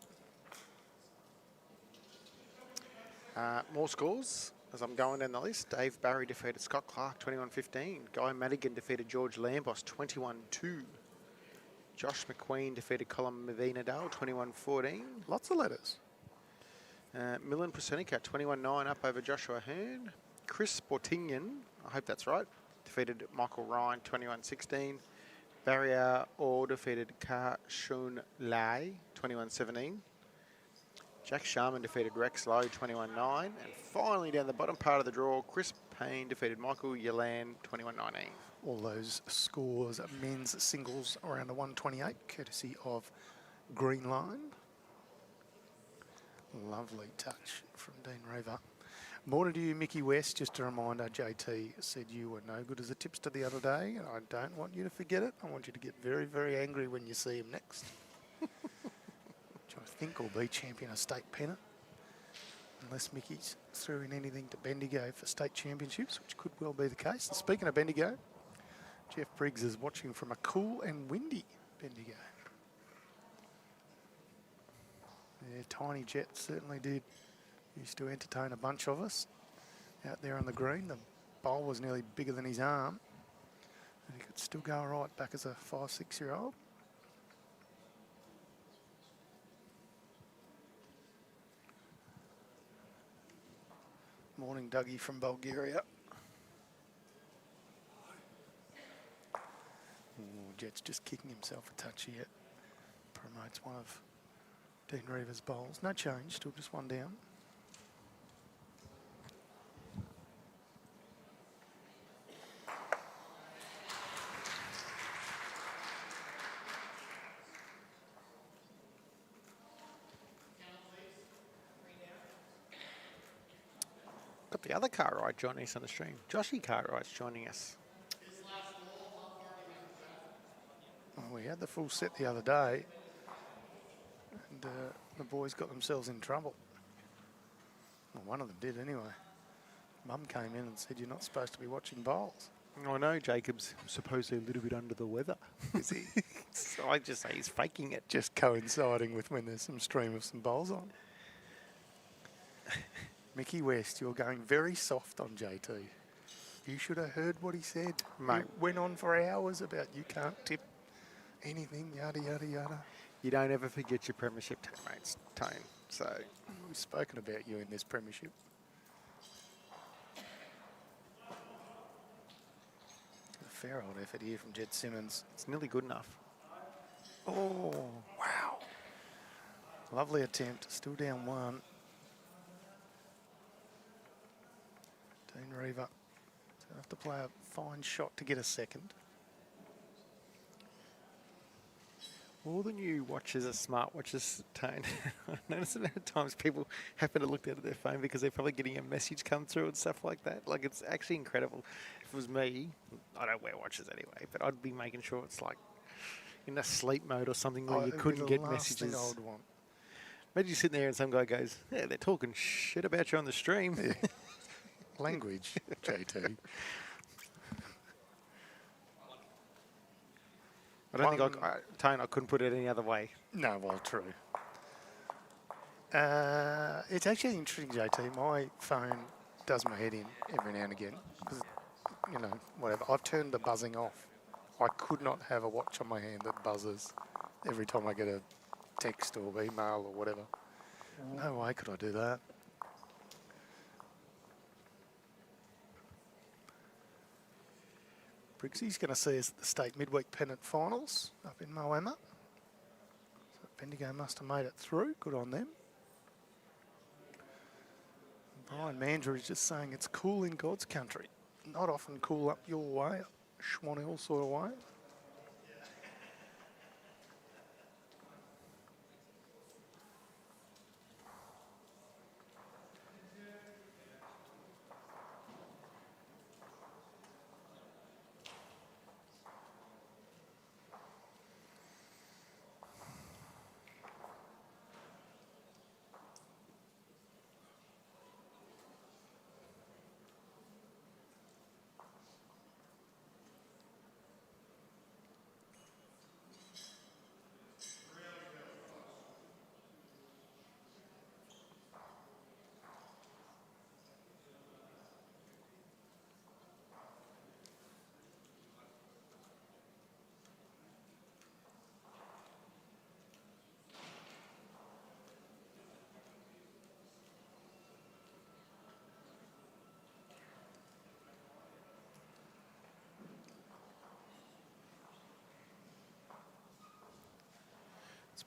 More scores as I'm going down the list. Dave Barry defeated Scott Clark 21-15. Guy Madigan defeated George Lambos 21-2. Josh McQueen defeated Colin Medina-Dale, 21-14. Lots of letters. Milan Prosenica, 21-9 up over Joshua Hearn. Chris Sportingian, I hope that's right, defeated Michael Ryan, 21-16. Barrier Orr defeated Ka Shun Lai, 21-17. Jack Sharman defeated Rex Lowe, 21-9. And finally, down the bottom part of the draw, Chris Payne defeated Michael Yalan, 21-19. All those scores, men's singles around a 128, courtesy of Green Line. Lovely touch from Dean Riva. More to you, Mickey West. Just a reminder, JT said you were no good as a tipster the other day, and I don't want you to forget it. I want you to get very, very angry when you see him next. Which I think will be champion of state pennant. Unless Mickey's threw in anything to Bendigo for state championships, which could well be the case. And speaking of Bendigo, Jeff Briggs is watching from a cool and windy Bendigo. Yeah, Tiny Jet certainly did. Used to entertain a bunch of us out there on the green. The bowl was nearly bigger than his arm. And he could still go all right back as a 5, 6-year-old. Morning, Dougie from Bulgaria. Ooh, Jet's just kicking himself a touch here. Promotes one of Dean Riva's bowls. No change, still just one down. Got the other car ride joining us on the stream. Joshy Cartwright's joining us. Well, we had the full set the other day, and the boys got themselves in trouble. Well, one of them did anyway. Mum came in and said, "You're not supposed to be watching bowls." I know Jacob's supposedly a little bit under the weather. Is he? So I just say he's faking it. Just coinciding with when there's some stream of some bowls on. Mickey West, you're going very soft on JT. You should have heard what he said. Mate. He went on for hours about you can't tip anything, yada, yada, yada. You don't ever forget your premiership teammates, Tone. So We've spoken about you in this premiership. A fair old effort here from Jet Simmons. it's nearly good enough. Oh, wow. Lovely attempt. Still down one. Dean Riva. So have to play a fine shot to get a second. All the new watches are smartwatches, Tone. I noticed that at times people happen to look down at their phone because they're probably getting a message come through and stuff like that. Like, it's actually incredible. If it was me, I don't wear watches anyway, but I'd be making sure it's like in a sleep mode or something where you it'd be couldn't the get last messages. thing I would want. Imagine you sitting there and some guy goes, "Yeah, they're talking shit about you on the stream." Yeah. Language, JT. I don't think Tone, I couldn't put it any other way. No, well, true. It's actually interesting, JT. My phone does my head in every now and again. 'Cause, you know, whatever. I've turned the buzzing off. I could not have a watch on my hand that buzzes every time I get a text or email or whatever. No way could I do that. Briggsy's going to see us at the state midweek pennant finals up in Moama. So Bendigo must have made it through. Good on them. Brian Mandra is just saying it's cool in God's country. Not often cool up your way, Schwan Hill sort of way.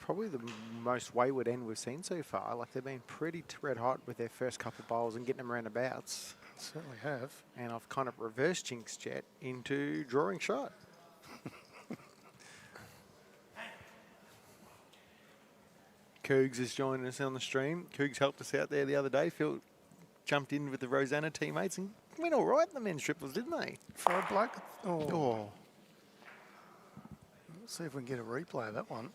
probably the most wayward end we've seen so far. Like, they've been pretty red hot with their first couple of bowls and getting them around the bouts. Certainly have. And I've kind of reverse jinxed Jet into drawing shot. Cougs is joining us on the stream. Cougs helped us out there the other day. Phil jumped in with the Rosanna teammates and went all right in the men's triples, didn't they? For a bloke. Oh. Let's see if we can get a replay of that one.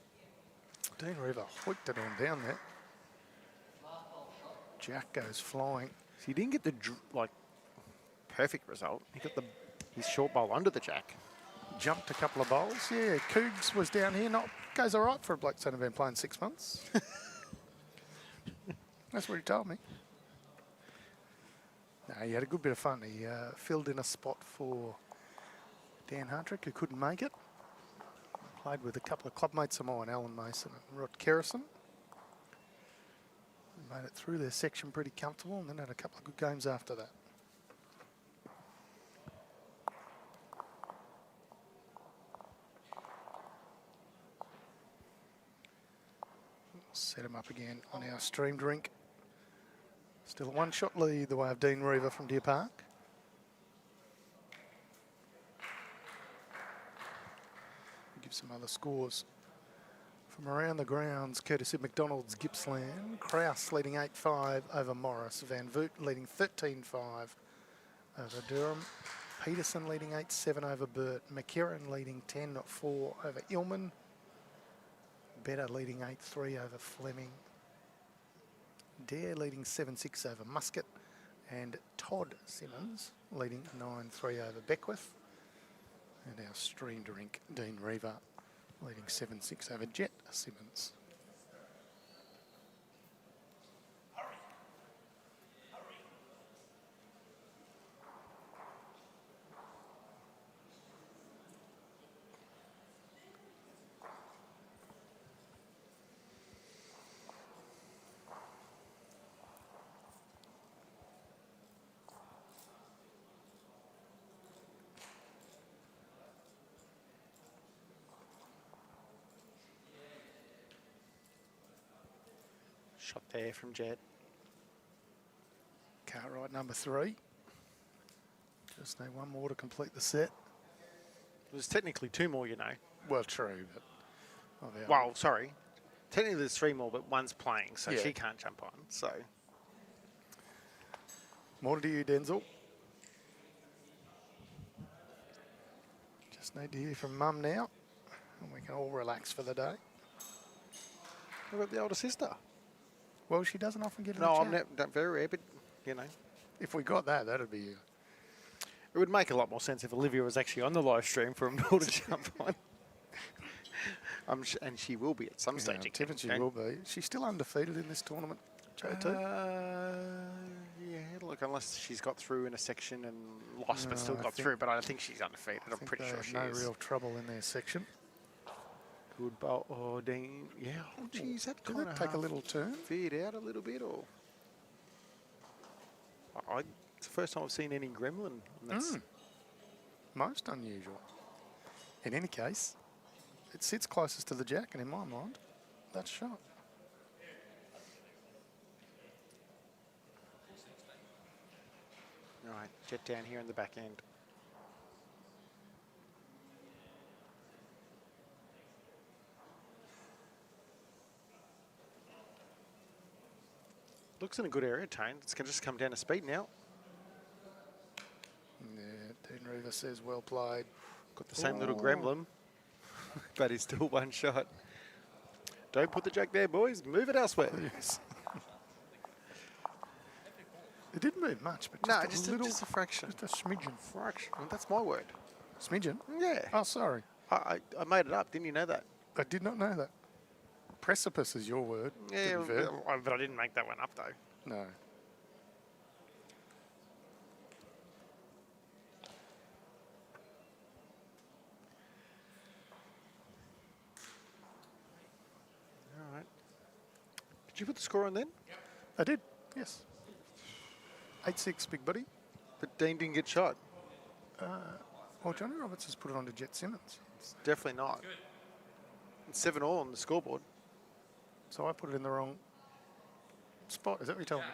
Dean Riva hooked it on down there. Jack goes flying. So he didn't get the perfect result. He got his short bowl under the jack. Jumped a couple of bowls. Yeah, Cougs was down here. Goes all right for a bloke that's only been playing 6 months. That's what he told me. No, he had a good bit of fun. He filled in a spot for Dan Hartrick, who couldn't make it. Played with a couple of club mates of mine, Alan Mason and Rod Kerrison. Made it through their section pretty comfortable and then had a couple of good games after that. Set him up again on our streamed rink. Still a one-shot lead the way of Dean Riva from Deer Park. Give some other scores from around the grounds, courtesy of McDonald's Gippsland. Kraus leading 8-5 over Morris. Van Voot leading 13-5 over Durham. Peterson leading 8-7 over Burt. McKerran leading 10-4 over Illman. Better leading 8-3 over Fleming. Dare leading 7-6 over Muscat. And Todd Simmons leading 9-3 over Beckwith. And our streamed rink, Dean Riva, leading 7-6 over Jett Simmons. Shot there from Jet. Cartwright number 3. Just need one more to complete the set. There's technically 2 more, you know. Well, true, but... Well, sorry. Technically there's 3 more, but one's playing, so Yeah. she can't jump on. So More to you, Denzel. Just need to hear from Mum now, and we can all relax for the day. what about the older sister? Well, she doesn't often get in No, the I'm chat. not very rare, but, you know. If we got that, that'd be... It would make a lot more sense if Olivia was actually on the live stream for him all to jump on. And she will be at some stage. I'm again, tipping she okay? will be. She's still undefeated in this tournament, JT. Yeah, look, unless she's got through in a section and lost, but No, still I got think- through. But I think she's undefeated. I'm I think pretty they sure have she no is. real trouble in their section. Good bowl. Oh, Dean. Yeah. Oh, geez, that Did kind that of take a little turn? veered out a little bit, or it's the first time I've seen any gremlin. And that's Most unusual. In any case, it sits closest to the jack, and in my mind, that's shot. all right. Jet down here in the back end. Looks in a good area, Tone. It's going to just come down to speed now. Yeah, Dean Riva says well played. Got the same little Ooh. gremlin, but he's still one shot. Don't put the jack there, boys. Move it elsewhere. Yes. It didn't move much, but No, just a little, just a fraction. just a smidgen. Fraction. Well, that's my word. Smidgen? Yeah. Oh, sorry. I made it up. Didn't you know that? I did not know that. Precipice is your word. to Yeah, be fair. but I didn't make that one up, though. No. All right. Did you put the score on then? I did, yes. 8-6, big buddy. But Dean didn't get shot. Well, Johnny Roberts has put it on to Jett Simmons. It's definitely not. It's 7-all on the scoreboard. So I put it in the wrong spot. Is that what you told me?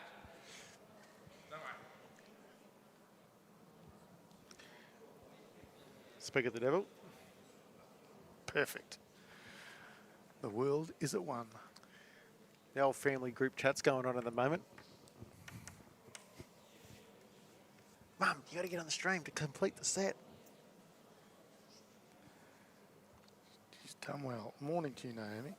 Speak of the devil. Perfect. The world is at one. The old family group chat's going on at the moment. Mum, you got to get on the stream to complete the set. She's done well. Morning to you, Naomi.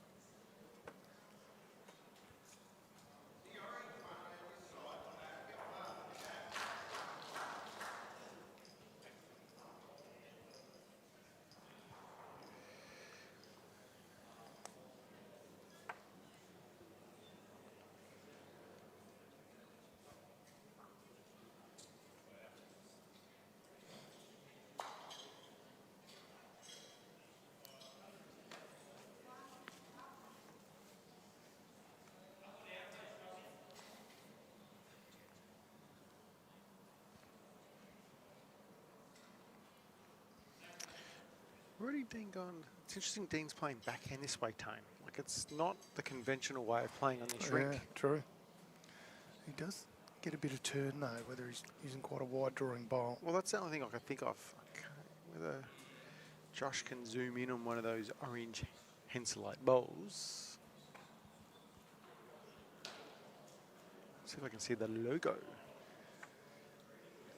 Where did Dean gone? It's interesting Dean's playing backhand this way, Tone. Like, it's not the conventional way of playing on this rink. Yeah, true. He does get a bit of turn, though, whether he's using quite a wide drawing bowl. Well, that's the only thing I can think of. Whether Josh can zoom in on one of those orange Henselite bowls. See if I can see the logo.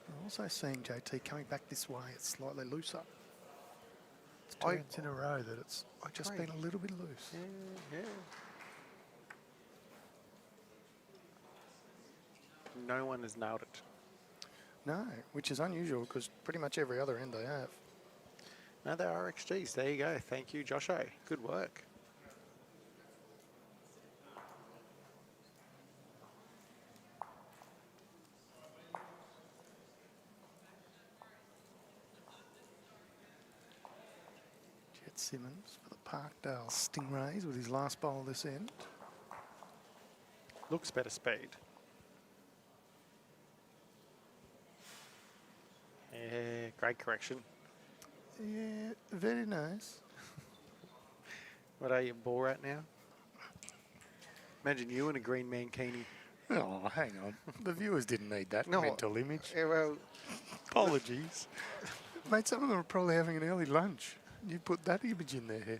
I'm also seeing JT coming back this way. It's slightly looser. It's I- turns in a row that it's just been a little bit loose. Yeah. No one has nailed it. No, which is unusual because pretty much every other end they have. No, they're RXGs. There you go. Thank you, Josh A. Good work. Jett Simmons for the Parkdale Stingrays with his last bowl this end. Looks better speed. Yeah, great correction. Yeah, very nice. What are you, ball rat now? Imagine you in a green mankini. Oh, hang on. The viewers didn't need that No. mental image. Yeah, well, Apologies. Mate, some of them are probably having an early lunch. You put that image in there.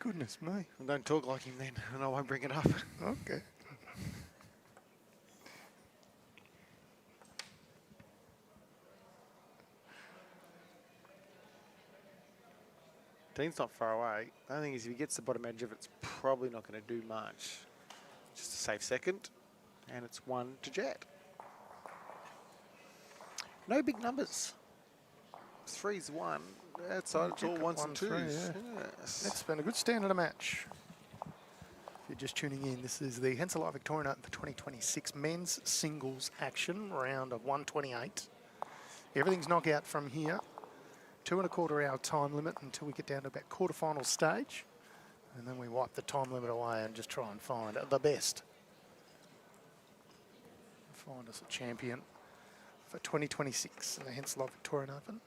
Goodness me. don't talk like him then, and I won't bring it up. Okay. Dean's not far away. The only thing is if he gets the bottom edge of it, it's probably not going to do much. Just a safe second, and it's 1 to Jett. No big numbers. 3's 1. Outside, it's all Jett got 1s and 1, 3, 2s. yeah. Yes. It's been a good stand at a match. If you're just tuning in, this is the Henselite Victorian Open for 2026 men's singles action, round of 128. Everything's knockout from here. 2 1/4 hour time limit until we get down to about quarterfinal stage. And then we wipe the time limit away and just try and find the best. Find us a champion for 2026 in the Henselite Victorian Open.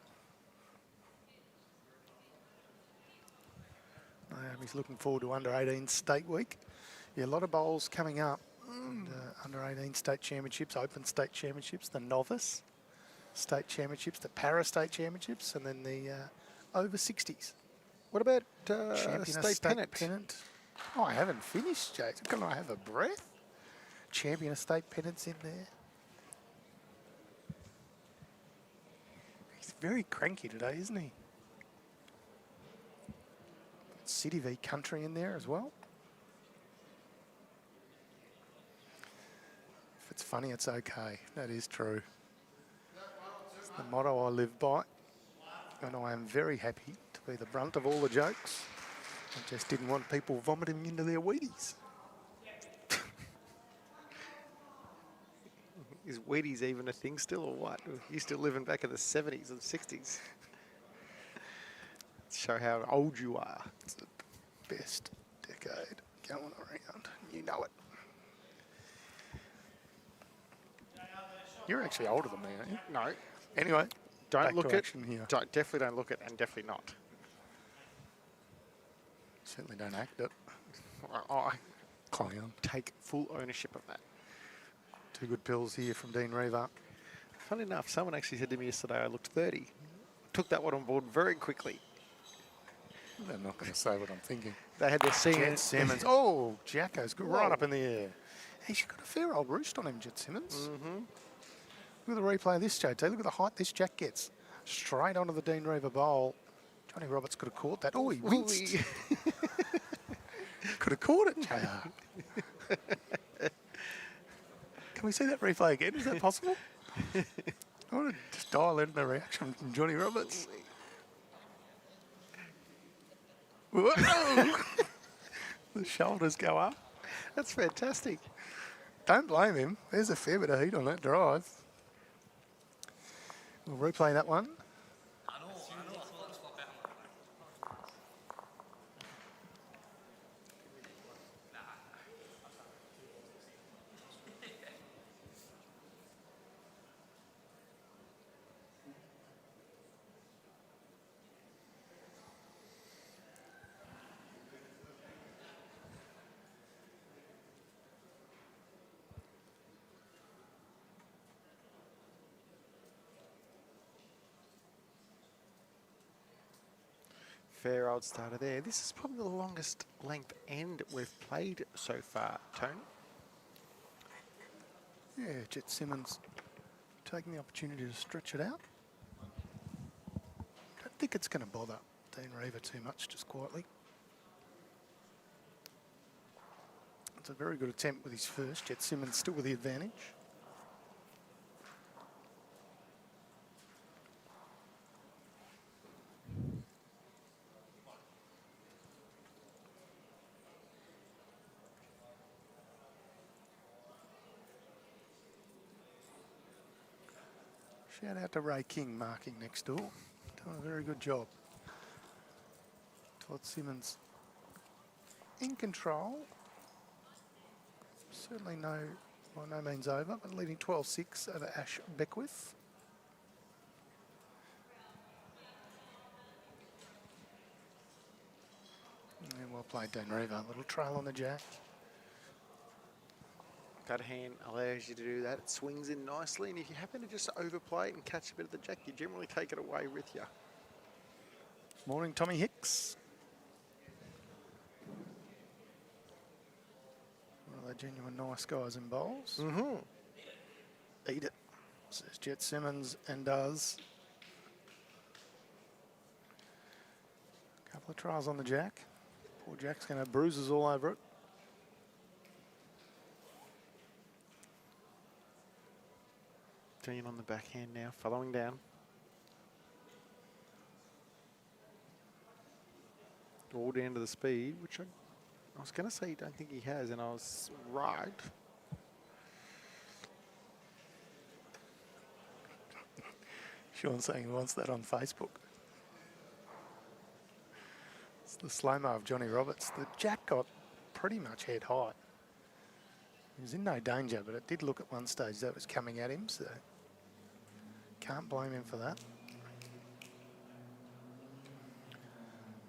Naomi's looking forward to under-18 state week. Yeah, a lot of bowls coming up. And, under-18 state championships, open state championships, the novice state championships, the para state championships, and then the over 60s. What about Champion of state pennant? pennant. Oh, I haven't finished, Jake. Can I have a breath? Champion of state pennants in there. He's very cranky today, isn't he? City v Country in there as well. If it's funny, it's okay. That is true. It's the motto I live by. And I am very happy to be the brunt of all the jokes. I just didn't want people vomiting into their Wheaties. Is Wheaties even a thing still or what? You still living back in the 70s and 60s. Show how old you are. It's the best decade going around. You know it. You're actually older than me, aren't you? No, Anyway, don't back look to at action here. Definitely don't look it, and definitely not. Certainly don't act it. Clown. take full ownership of that. 2 good pills here from Dean RIVA. Funny enough, someone actually said to me yesterday I looked 30. Took that one on board very quickly. I'm not going to say what I'm thinking. They had their Jet Simmons. Oh, Jacko's got right up in the air. He's got a fair old roost on him, Jet Simmons. Look at the replay of this, JT. Look at the height this Jack gets. Straight onto the Dean RIVA bowl. Johnny Roberts could have caught that. Oh, he winced. Could have caught it, JR. Can we see that replay again? Is that possible? I want to just dial in the reaction from Johnny Roberts. Whoa. The shoulders go up. That's fantastic. Don't blame him. There's a fair bit of heat on that drive. We'll replay that one. Fair old starter there. This is probably the longest length end we've played so far, Tony. Yeah, Jet Simmons taking the opportunity to stretch it out. Don't think it's going to bother Dean RIVA too much, just quietly. It's a very good attempt with his first. Jet Simmons still with the advantage. Shout out to Ray King marking next door. Doing a very good job. Todd Simmons in control. Certainly by no means over, but leading 12-6 over Ash Beckwith. And well played, Dean RIVA. A little trail on the jack. That hand allows you to do that. It swings in nicely, and if you happen to just overplay it and catch a bit of the jack, you generally take it away with you. Morning, Tommy Hicks. One of the genuine nice guys in bowls. Eat it, says Jet Simmons, and does. Couple of trials on the jack. Poor Jack's going to have bruises all over it. Dean on the backhand now, following down. All down to the speed, which I was going to say you don't think he has, and I was right. Sean's saying he wants that on Facebook. It's the slow-mo of Johnny Roberts. The jack got pretty much head height. He was in no danger, but it did look at one stage that was coming at him, so can't blame him for that.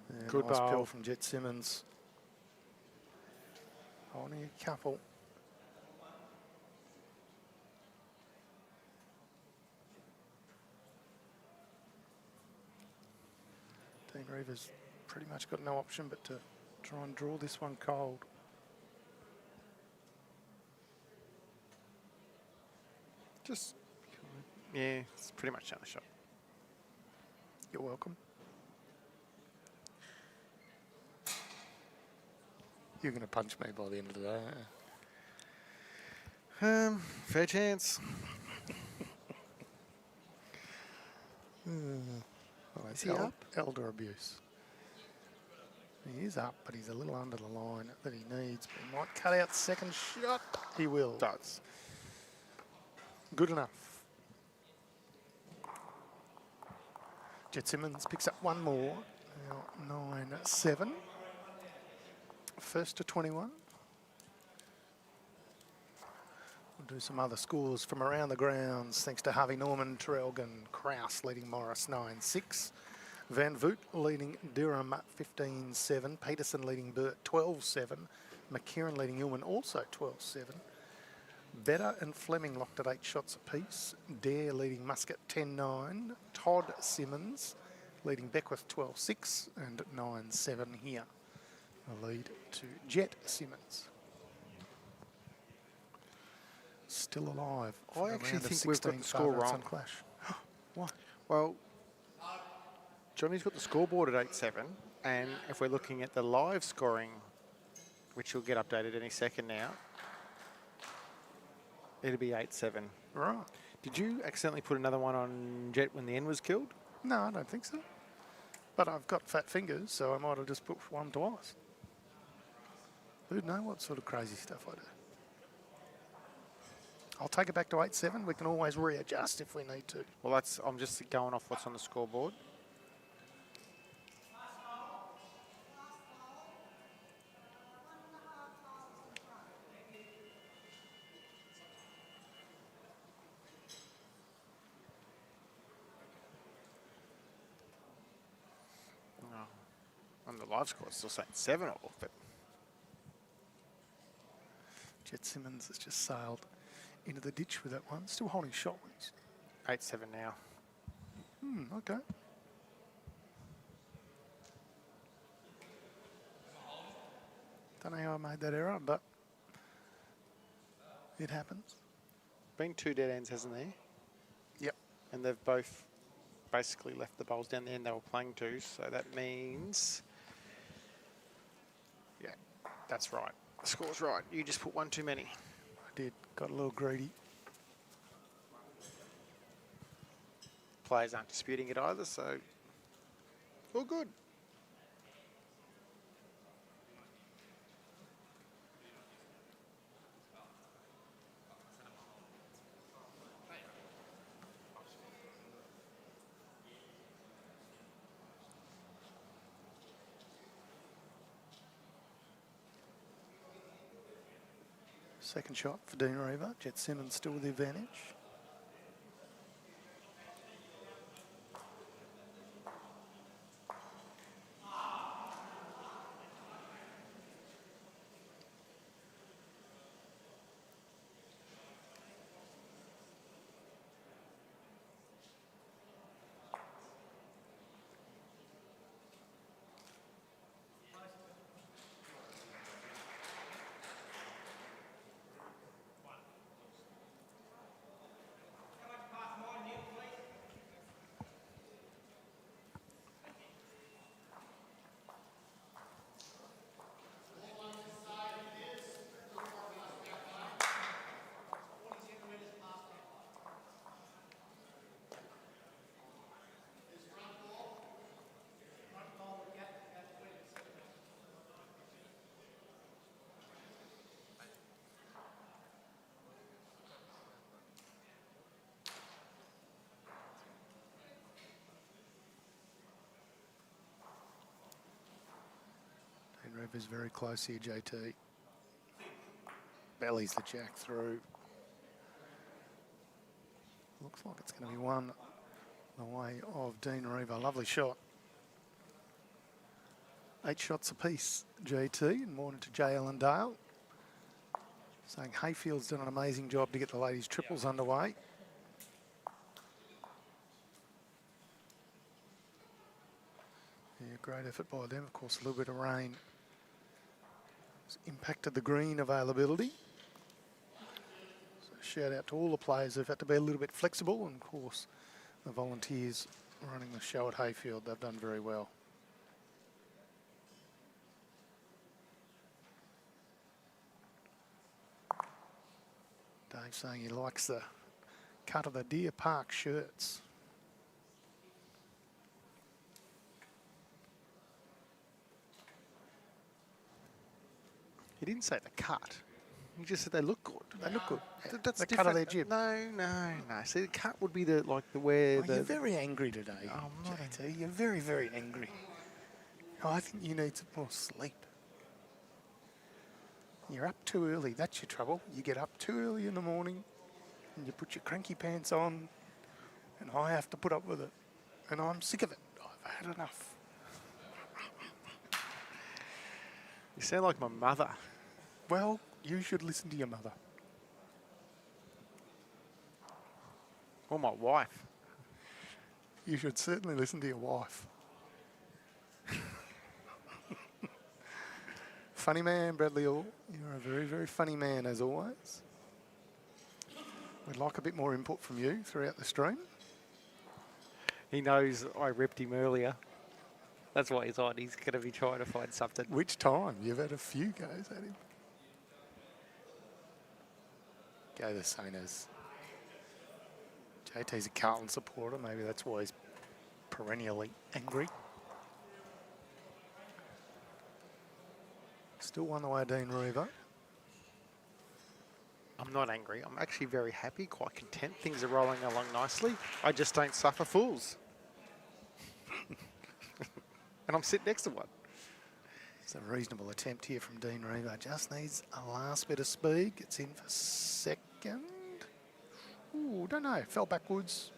Yeah, Good nice bowl pill from Jet Simmons. Only a couple. Dean RIVA's pretty much got no option but to try and draw this one cold. Just, yeah, it's pretty much done the shot. You're welcome. You're going to punch me by the end of the day, aren't you? Fair chance. Well, Is he up? Elder abuse. He is up, but he's a little under the line that he needs. But he might cut out second shot. He will. Does. Good enough. Jet Simmons picks up one more. Now 9-7. First to 21. We'll do some other scores from around the grounds. Thanks to Harvey Norman, Trelgan, Kraus leading Morris 9-6. Van Voot leading Durham 15-7. Peterson leading Burt 12-7. McKieran leading Illman also 12-7. Better and Fleming locked at 8 shots apiece. Dare leading Muscat 10-9. Todd Simmons leading Beckwith 12-6 and 9-7 here. The lead to Jett Simmons. Still alive. I actually think we've got the score wrong. Clash. What? Well, Johnny's got the scoreboard at 8-7, and if we're looking at the live scoring, which will get updated any second now, it'll be 8-7. Right. Did you accidentally put another one on Jett when the end was killed? No, I don't think so. But I've got fat fingers, so I might have just put one twice. Who'd know what sort of crazy stuff I do? I'll take it back to 8-7. We can always readjust if we need to. Well, I'm just going off what's on the scoreboard. On the live score, it's still saying 7-all, but Jett Simmons has just sailed into the ditch with that one. Still holding shot wins. 8-7 now. Okay. Don't know how I made that error, but it happens. Been 2 dead ends, hasn't there? Yep. And they've both basically left the bowls down the end they were playing to, so that means, yeah, that's right. The score's right. You just put one too many. I did. Got a little greedy. Players aren't disputing it either, so all good. Second shot for Dean Riva. Jett Simmons still with the advantage. River's very close here, JT. Bellies the jack through. Looks like it's going to be one the way of Dean Riva. Lovely shot. 8 shots apiece, JT, and morning to J. Ellen Dale. Saying Hayfield's done an amazing job to get the ladies' triples underway. Yeah, great effort by them. Of course, a little bit of rain impacted the green availability. So shout out to all the players who've had to be a little bit flexible, and of course the volunteers running the show at Hayfield, they've done very well. Dave saying he likes the cut of the Deer Park shirts. He didn't say the cut. He just said they look good. They look good. Yeah. That's the different. cut of their jib. No. See, the cut would be the where the. You're very angry today, I'm not JT. You're very, very angry. Oh, I think you need some more sleep. You're up too early. That's your trouble. You get up too early in the morning, and you put your cranky pants on, and I have to put up with it. And I'm sick of it. I've had enough. You sound like my mother. Well, you should listen to your mother. Or my wife. You should certainly listen to your wife. Funny man, Bradley Orr. You're a very, very funny man, as always. We'd like a bit more input from you throughout the stream. He knows I ripped him earlier. That's why he's on. He's going to be trying to find something. Which time? You've had a few goes at him. Go the Sainers. JT's a Carlton supporter. Maybe that's why he's perennially angry. Still won the way, Dean Riva. I'm not angry. I'm actually very happy, quite content. Things are rolling along nicely. I just don't suffer fools. And I'm sitting next to one. It's a reasonable attempt here from Dean Riva. Just needs a last bit of speed. Gets in for second. Ooh, don't know. Fell backwards.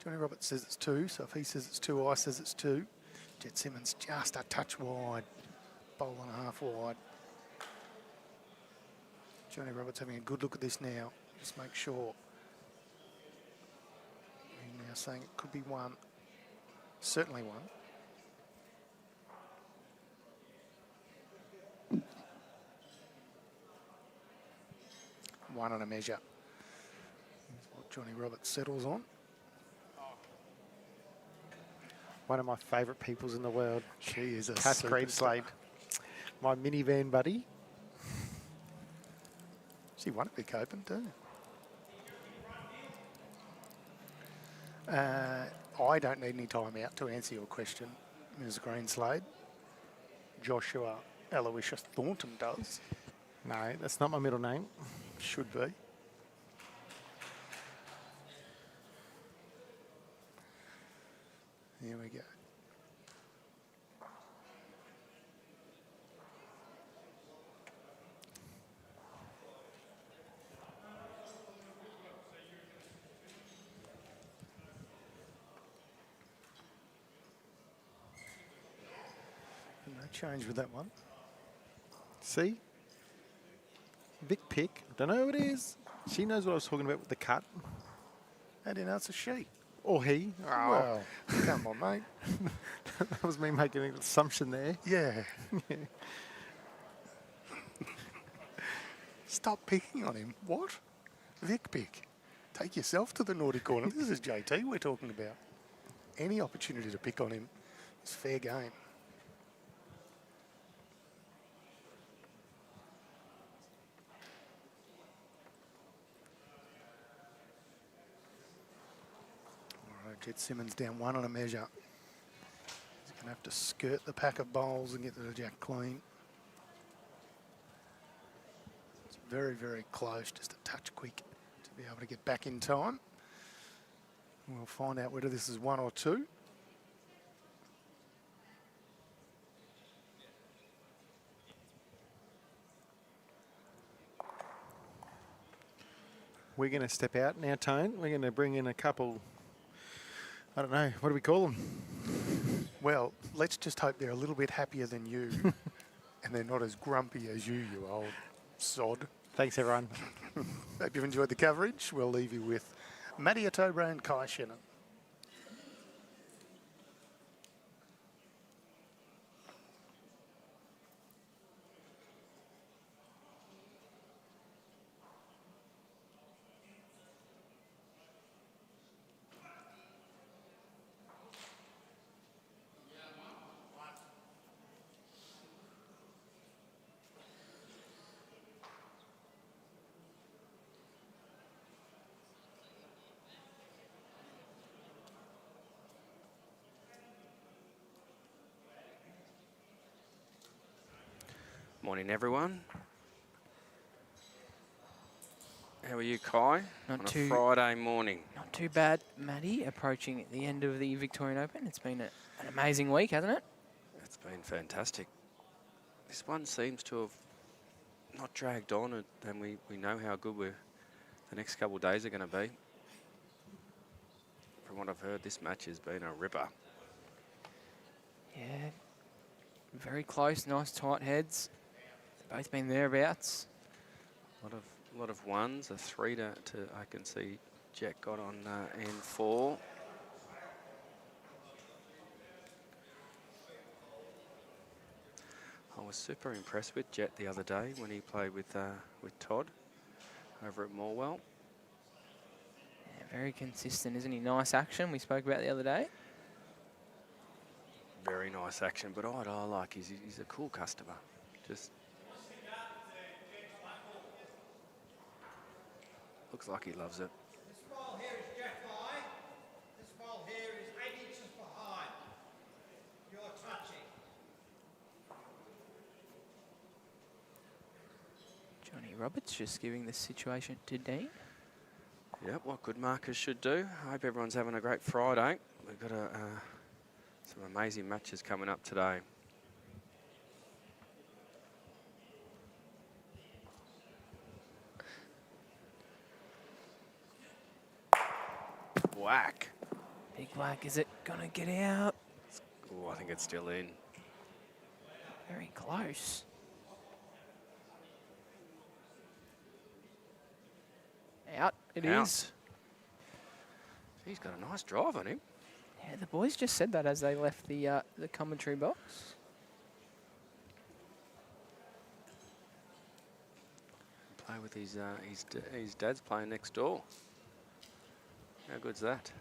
Johnny Roberts says it's 2, so if he says it's 2, I says it's 2. Jett Simmons just a touch wide. Bowl and a half wide. Johnny Roberts having a good look at this now. Just make sure. He's now saying it could be 1. Certainly 1. 1 and a measure. That's what Johnny Roberts settles on. One of my favourite peoples in the world. She is a Cass Greenslade. My minivan buddy. She won at Vic Open too. I don't need any time out to answer your question, Ms. Greenslade. Joshua Aloysius Thornton does. No, that's not my middle name. Should be. Here we go. No change with that one. See? Vic Pick. Don't know who it is. She knows what I was talking about with the cut. How do you know it's a she? Or he. Oh. Well, come on, mate. That was me making an assumption there. Yeah. Stop picking on him. What? Vic Pick. Take yourself to the naughty corner. This is JT we're talking about. Any opportunity to pick on him is fair game. All right, Jett Simmons down 1 on a measure. He's going to have to skirt the pack of bowls and get to the jack clean. It's very, very close, just a touch quick to be able to get back in time. We'll find out whether this is 1 or 2. We're going to step out now, Tone. We're going to bring in a couple, I don't know, what do we call them? Well, let's just hope they're a little bit happier than you and they're not as grumpy as you old sod. Thanks, everyone. Hope you've enjoyed the coverage. We'll leave you with Matty Atobra and Kai Shannon. Morning, everyone. How are you, Kai? Not on too- a Friday morning. Not too bad, Matty, approaching the end of the Victorian Open. It's been an amazing week, hasn't it? It's been fantastic. This one seems to have not dragged on, and we know how good the next couple of days are going to be. From what I've heard, this match has been a ripper. Yeah, very close, nice tight heads. Both been thereabouts. A lot of ones. A 3 to I can see Jett got on N4. I was super impressed with Jett the other day when he played with Todd over at Morwell. Yeah, very consistent, isn't he? Nice action we spoke about the other day. Very nice action, but what I like is he's a cool customer. Just looks like he loves it. This ball here is Jeff high. This ball here is 8 inches behind. You're touching. Johnny Roberts just giving the situation to Dean. Yep, what good markers should do. I hope everyone's having a great Friday. We've got some amazing matches coming up today. Whack. Big whack, is it gonna get out? Oh, I think it's still in. Very close. Out, it is. He's got a nice drive on him. Yeah, the boys just said that as they left the commentary box. Play with his dad's playing next door. How good's that?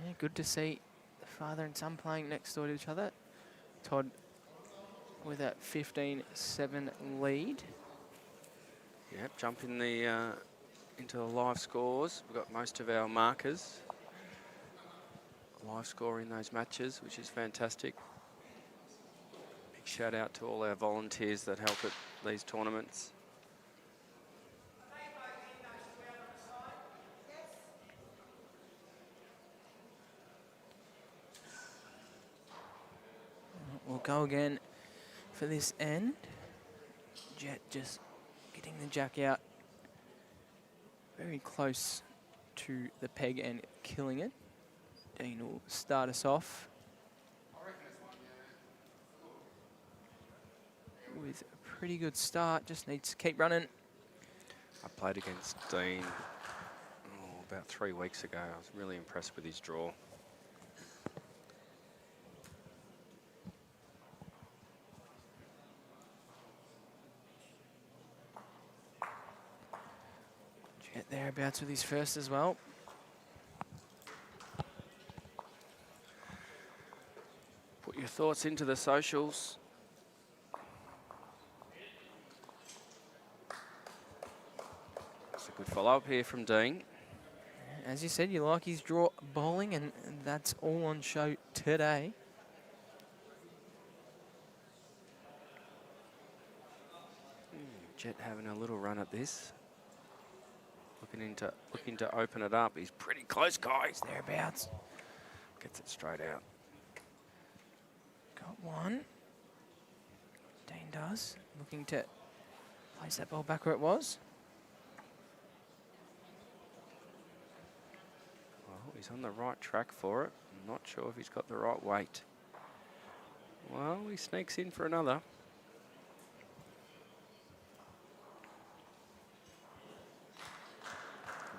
Yeah, good to see the father and son playing next door to each other. Todd with a 15-7 lead. Yep, jump in the into the live scores. We've got most of our markers. Live score in those matches, which is fantastic. Big shout out to all our volunteers that help at these tournaments. We'll go again for this end. Jett just getting the jack out very close to the peg and killing it. Dean will start us off with a pretty good start. Just needs to keep running. I played against Dean about 3 weeks ago. I was really impressed with his draw. Jett thereabouts with his first as well. Put your thoughts into the socials. It's a good follow-up here from Dean. As you said, you like his draw bowling, and that's all on show today. Jett having a little run at this. Looking to open it up. He's pretty close, guys. Thereabouts. Gets it straight out. Got one. Dean does. Looking to place that ball back where it was. Well, he's on the right track for it. I'm not sure if he's got the right weight. Well, he sneaks in for another.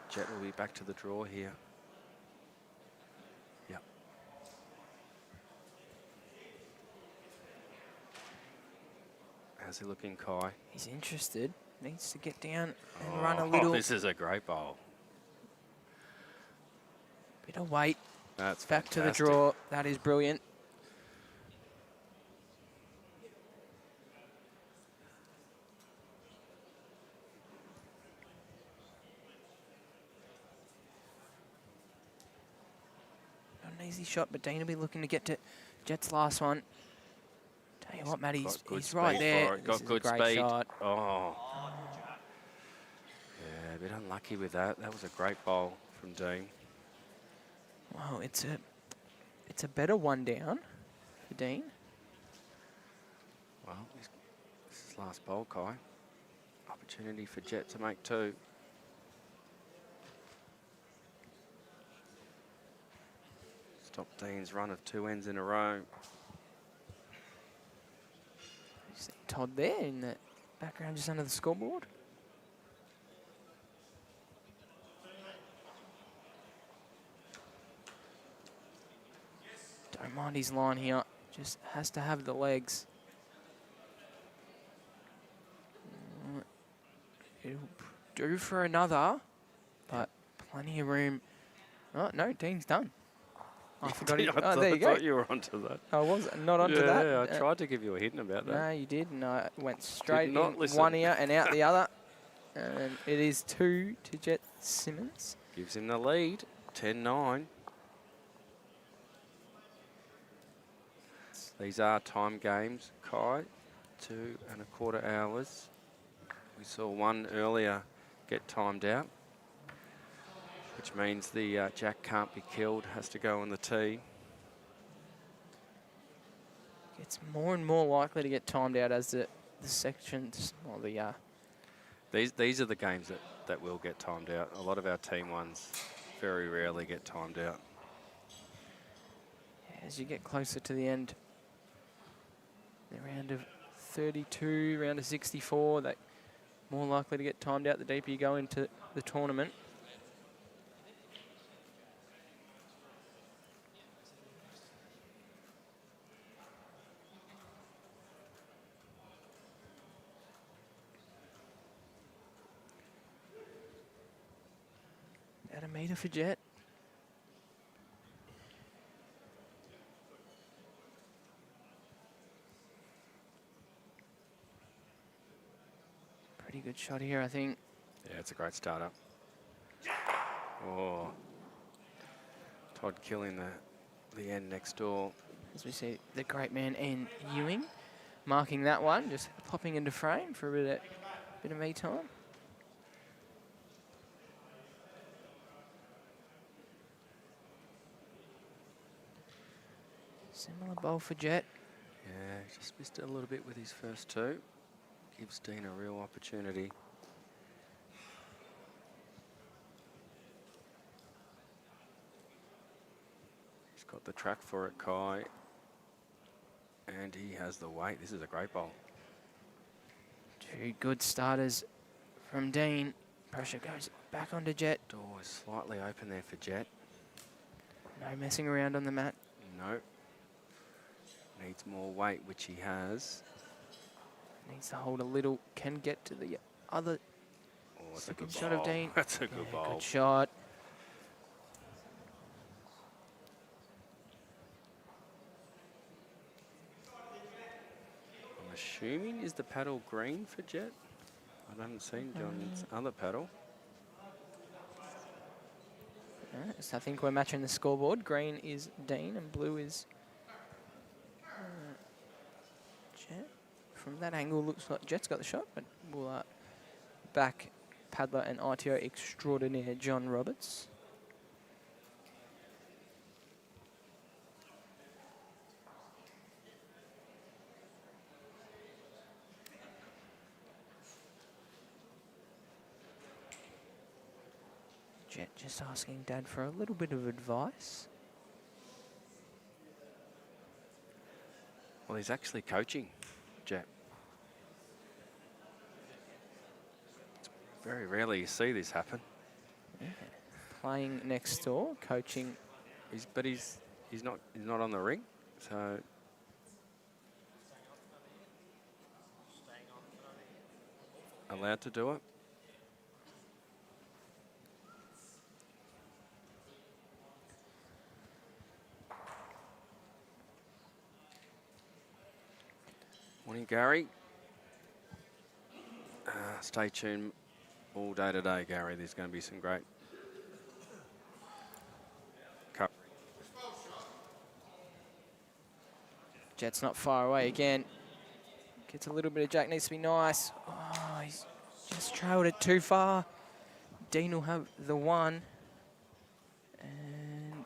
Jett will be back to the draw here. Yep. How's he looking, Kai? He's interested. Needs to get down and run a little. This is a great bowl. Bit of weight. That's back fantastic. to the draw. That is brilliant. Not an easy shot, but Dean will be looking to get to Jett's last one. Tell you what, Matt, he's right there. Got This is good a great speed. shot. Oh. Yeah, a bit unlucky with that. That was a great bowl from Dean. Wow, it's a better one down for Dean. Well, this is his last bowl, Kai. Opportunity for Jett to make two. Stop Dean's run of 2 ends in a row. You see Todd there in the Background just under the scoreboard. Don't mind his line here. Just has to have the legs. It'll do for another, but plenty of room. Oh, no, Dean's done. I forgot it. Oh, there you go. I thought you were onto that. I was not onto that. Yeah, I tried to give you a hint about that. No, you did. No, it went straight not in listen. one ear and out the other. And it is 2 to JETT SIMMONS. Gives him the lead, 10-9. These are time games, Kai, 2.25 hours. We saw one earlier get timed out, which means the jack can't be killed, has to go on the tee. It's more and more likely to get timed out as the sections, or the These are the games that will get timed out. A lot of our team ones very rarely get timed out. as you get closer to the end. The round of 32, round of 64, that more likely to get timed out the deeper you go into the tournament. At a metre for JETT. Pretty good shot here, I think. Yeah, it's a great startup. Oh, Todd killing the end next door. As we see the great man Ian Ewing marking that one, just popping into frame for a bit of me time. Similar bowl for JETT. Yeah, just missed it a little bit with his first two. Gives Dean a real opportunity. He's got the track for it, Kai. And he has the weight. This is a great bowl. Two good starters from Dean. Pressure goes back onto JETT. Door is slightly open there for JETT. No messing around on the mat. No. Needs more weight, which he has. Needs to hold a little. Can get to the other Oh, that's a second good shot of bowl. Dean. That's a good bowl. Good shot. I'm assuming is the paddle green for JETT? I haven't seen John's other paddle. So I think we're matching the scoreboard. Green is Dean and blue is JETT. From that angle, looks like JETT's got the shot, but we'll back paddler and ITO extraordinaire John Roberts. JETT just asking Dad for a little bit of advice. Well, he's actually coaching JETT. Very rarely you see this happen. Yeah. Playing next door, coaching. He's not on the ring, so allowed to do it. Morning, Gary. Stay tuned all day today, Gary. There's going to be some great cup. JETT's not far away again. Gets a little bit of jack, needs to be nice. Oh, he's just trailed it too far. Dean will have the one. And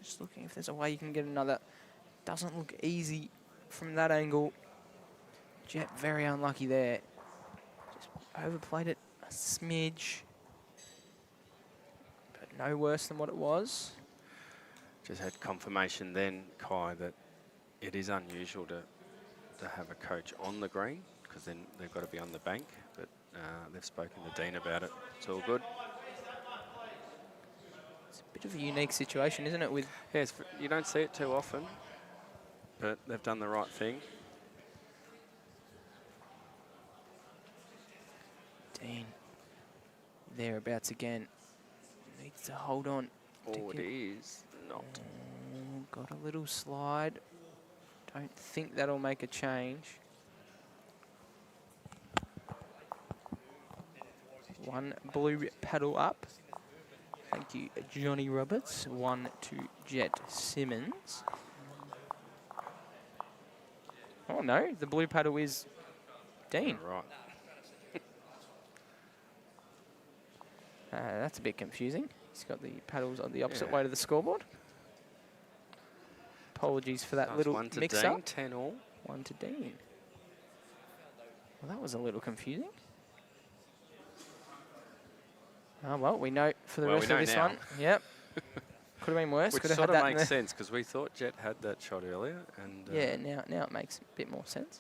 just looking if there's a way you can get another. Doesn't look easy from that angle. JETT very unlucky there. Just overplayed it a smidge. But no worse than what it was. Just had confirmation then, Kai, that it is unusual to have a coach on the green. because then they've got to be on the bank. But they've spoken to Dean about it. It's all good. It's a bit of a unique situation, isn't it? With Yes, you don't see it too often, but they've done the right thing. Dean thereabouts again. Needs to hold on. Oh, it is not. Got a little slide. Don't think that'll make a change. One blue paddle up. Thank you, Johnny Roberts. One to JETT Simmons. Oh no, the blue paddle is Dean. Right. That's a bit confusing. He's got the paddles on the opposite way to the scoreboard. Apologies for that Nice little one to mix-up. Dean, 10 all. One to Dean. Well, that was a little confusing. Oh, well, we know for the rest of this one. Yep. Could have been worse. Which Could have sort had of that in makes the sense, because we thought JETT had that shot earlier. And yeah, now it makes a bit more sense.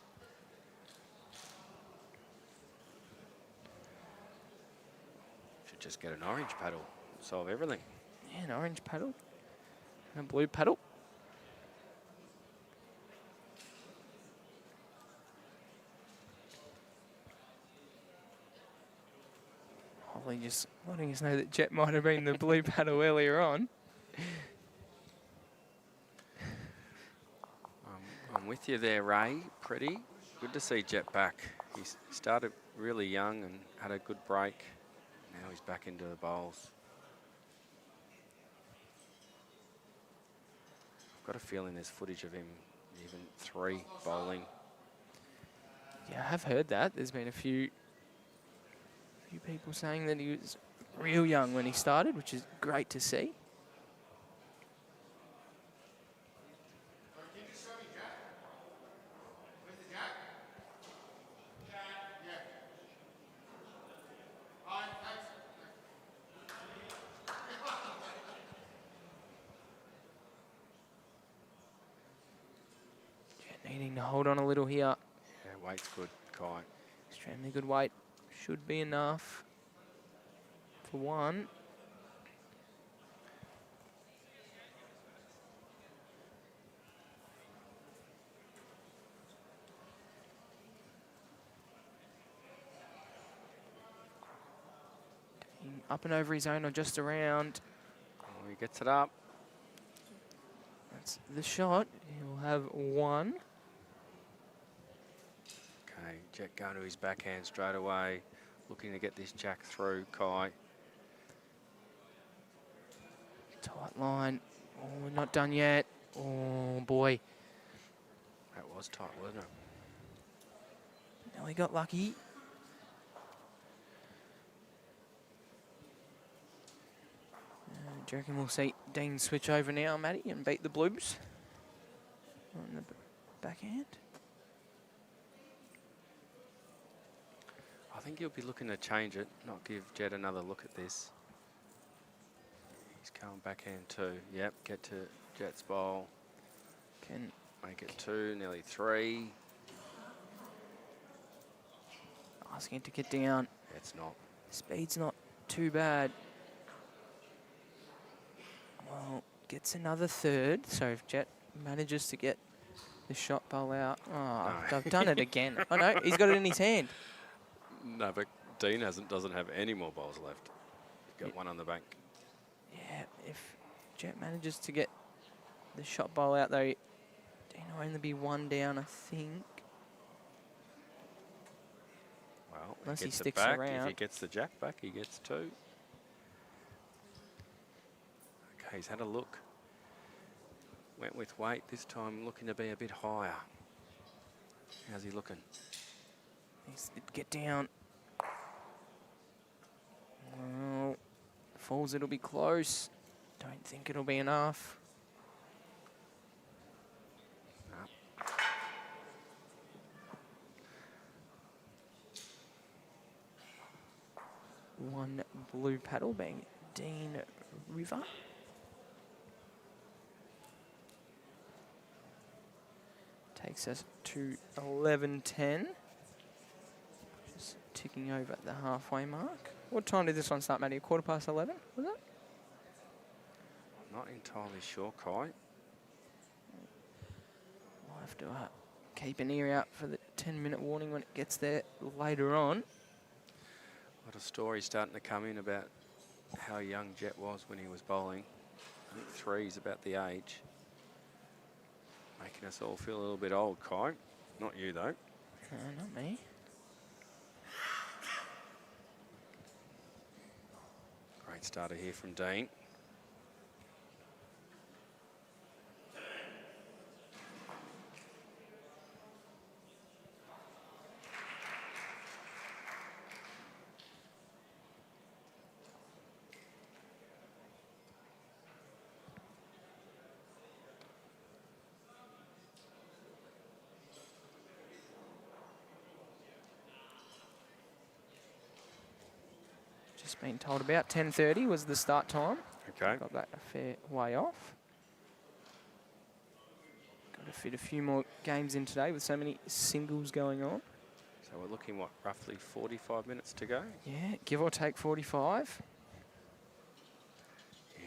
should just get an orange paddle, solve everything. Yeah, an orange paddle and a blue paddle. Holly just letting us know that JETT might have been the blue paddle earlier on. I'm with you there, Ray. Pretty good to see JETT back. He started really young and had a good break. Now he's back into the bowls. I've got a feeling there's footage of him, even 3 bowling. Yeah, I have heard that. There's been a few people saying that he was real young when he started, which is great to see. Needing to hold on a little here. Yeah, weight's good, Kai. Extremely good weight. Should be enough for one. Up and over his own or just around. Oh, he gets it up. That's the shot. He'll have one. Okay, JETT going to his backhand straight away. Looking to get this jack through, Kai. Tight line. Oh, we're not done yet. Oh, boy. That was tight, wasn't it? Nelly got lucky. Do you reckon we'll see Dean switch over now, Matty, and beat the Blues on the backhand? I think he'll be looking to change it, not give JETT another look at this. He's going backhand 2. Yep, get to JETT's bowl. Can make it 2, nearly 3. Asking to get down. It's not. Speed's not too bad. Well, gets another third. So if JETT manages to get the shot bowl out. Oh, No. I've done it again. Oh no, he's got it in his hand. No, but Dean doesn't have any more bowls left. He's got one on the bank. Yeah, if JETT manages to get the shot bowl out though, Dean will only be 1 down, I think. Well, Unless he gets it sticks back. around. If he gets the jack back, he gets 2. Okay, he's had a look. Went with weight this time, looking to be a bit higher. How's he looking? Needs to get down. Well, falls, it'll be close. Don't think it'll be enough. No. One blue paddle being Dean RIVA. Takes us to 11-10. Just ticking over at the halfway mark. What time did this one start, Matty? 11:15, was it? I'm not entirely sure, Kai. We'll have to keep an ear out for the 10-minute warning when it gets there later on. A lot of stories starting to come in about how young Jett was when he was bowling. I think 3 is about the age. Making us all feel a little bit old, Kai. Not you, though. Not me. Great starter here from Dean. Just been told about 10:30 was the start time. Okay. Got that a fair way off. Got to fit a few more games in today with so many singles going on. So we're looking, what, roughly 45 minutes to go? Yeah, give or take 45. Yeah,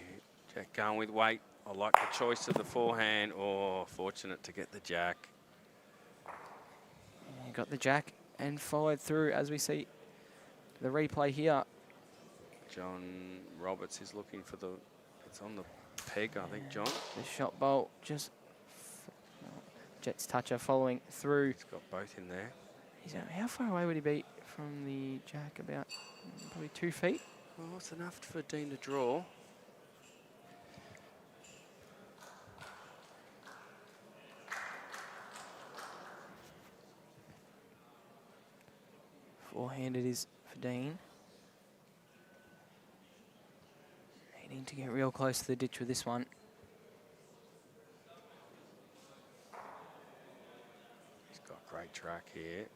Jack going with weight. I like the choice of the forehand. Oh, fortunate to get the jack. Yeah, got the jack and followed through as we see the replay here. John Roberts is looking for the... It's on the peg, I think, John. The shot bolt just... Jett's toucher following through. He's got both in there. How far away would he be from the jack? About probably 2 feet. Well, it's enough for Dean to draw. Forehand it is for Dean. Needing to get real close to the ditch with this one. He's got great track here.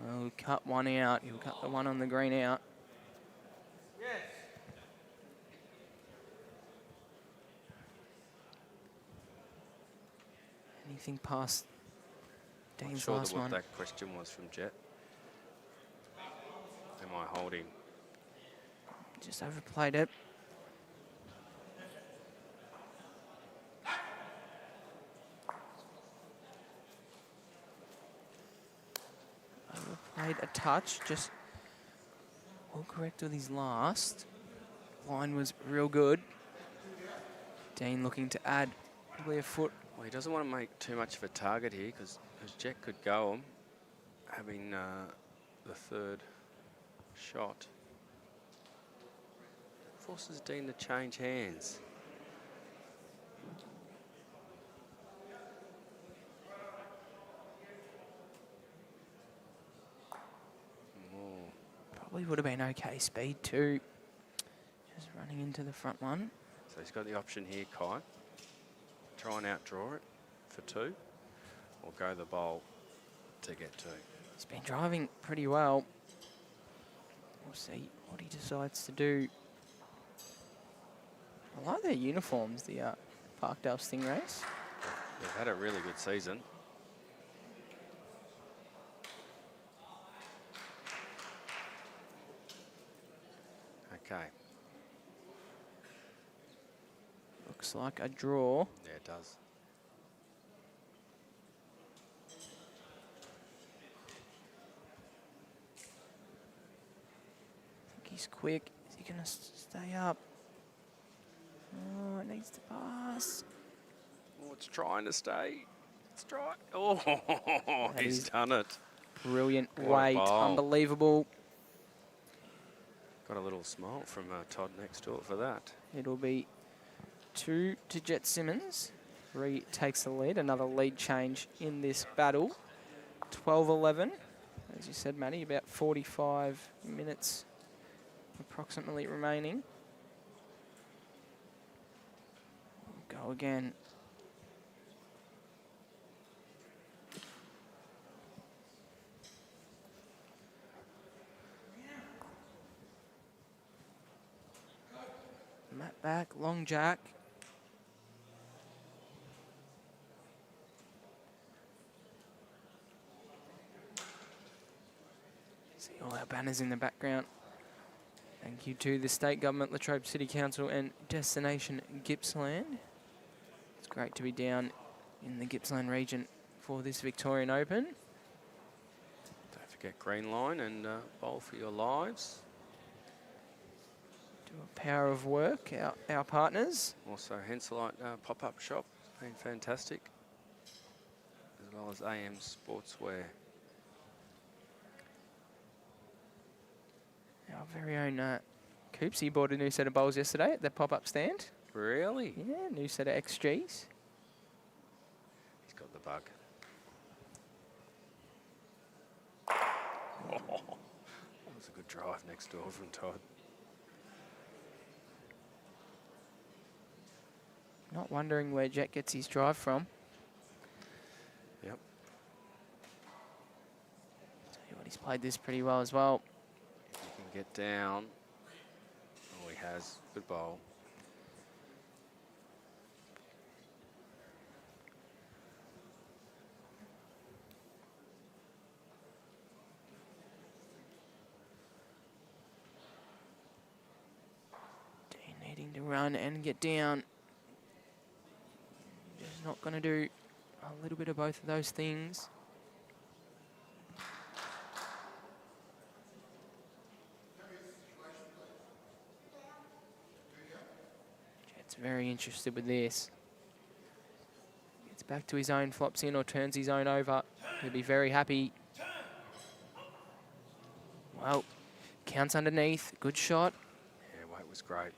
Well, he'll cut one out. He'll cut the one on the green out. Anything past Not Dean's sure last what one. that question was from Jett. Am I holding? Just overplayed it. Overplayed a touch, just all correct with his last. Line was real good. Dean looking to add probably a foot. Well, he doesn't want to make too much of a target here because Jett could go him, having the third shot. Forces Dean to change hands. Probably would have been okay speed too. Just running into the front one. So he's got the option here, Kai. Try and outdraw it for 2, or go the bowl to get 2. He's been driving pretty well. We'll see what he decides to do. I like their uniforms, the Parkdale Stingrays. They've had a really good season. Okay. Looks like a draw. Yeah, it does. I think he's quick. Is he going to stay up? Oh, it needs to pass. Oh, it's trying to stay. It's trying. Oh, That he's is done it. Brilliant What a weight. bowl. Unbelievable. Got a little smile from Todd next door for that. It'll be 2 to Jett Simmons. 3 takes the lead. Another lead change in this battle. 12-11. As you said, Matty, about 45 minutes approximately remaining. Go again. Matt back, long jack. banners in the background. Thank you to the State Government, Latrobe City Council and Destination Gippsland. It's great to be down in the Gippsland region for this Victorian Open. Don't forget green line and bowl for your lives. Do a power of work, our partners. Also Henselite pop-up shop, been fantastic. As well as AM Sportswear. Our very own Coopsy bought a new set of bowls yesterday at the pop-up stand. Really? Yeah, new set of XGs. He's got the bug. Oh, that was a good drive next door from Todd. Not wondering where Jett gets his drive from. Yep. Tell you what, he's played this pretty well as well. He can get down. Oh, he has. Good bowl. Dean needing to run and get down. Just not going to do a little bit of both of those things. Jett's very interested with this. Gets back to his own, flops in or turns his own over. He'll be very happy. Well, counts underneath. Good shot. Yeah, weight was great.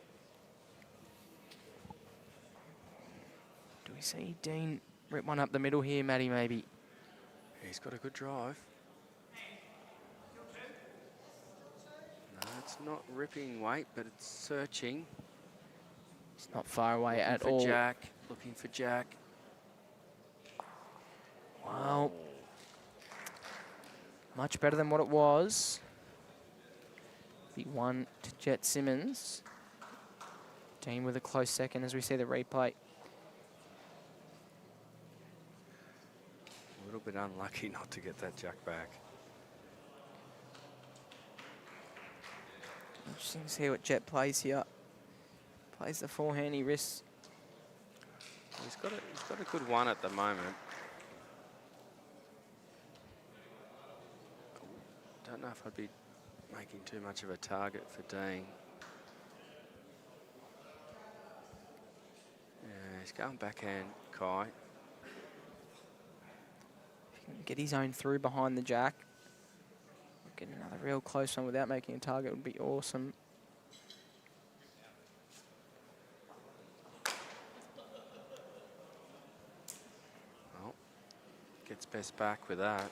Do we see Dean rip one up the middle here, Matty, maybe? He's got a good drive. No, it's not ripping weight, but it's searching. It's not far away Looking at for all. Jack. Looking for Jack. Wow. Much better than what it was. The one to Jett Simmons. Dean with a close second as we see the replay. A little bit unlucky not to get that Jack back. Interesting to see what Jett plays here. Plays the forehand, he risks. He's got a good one at the moment. Don't know if I'd be making too much of a target for Dean. Yeah, he's going backhand, Kai. If he can get his own through behind the Jack. Get another real close one without making a target would be awesome. Well, gets best back with that.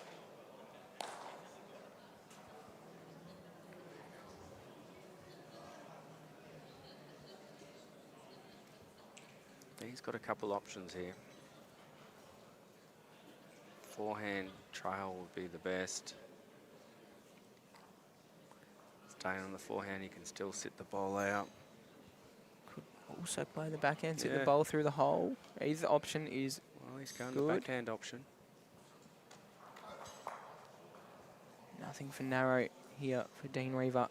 He's got a couple options here. Forehand trail would be the best. Staying on the forehand, he can still sit the ball out. Could also play the backhand, sit Yeah. the ball through the hole. Either option is Well, he's going good. the backhand option. Nothing for narrow here for Dean Riva.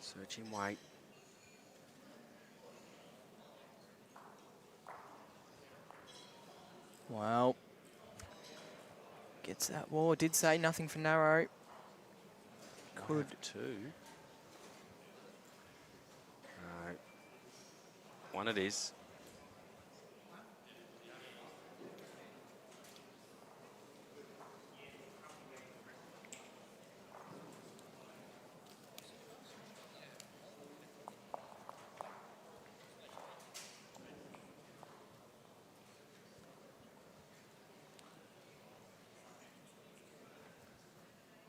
Searching weight. Wow. Gets that wall. Did say nothing for narrow. Could. Two. No. One it is.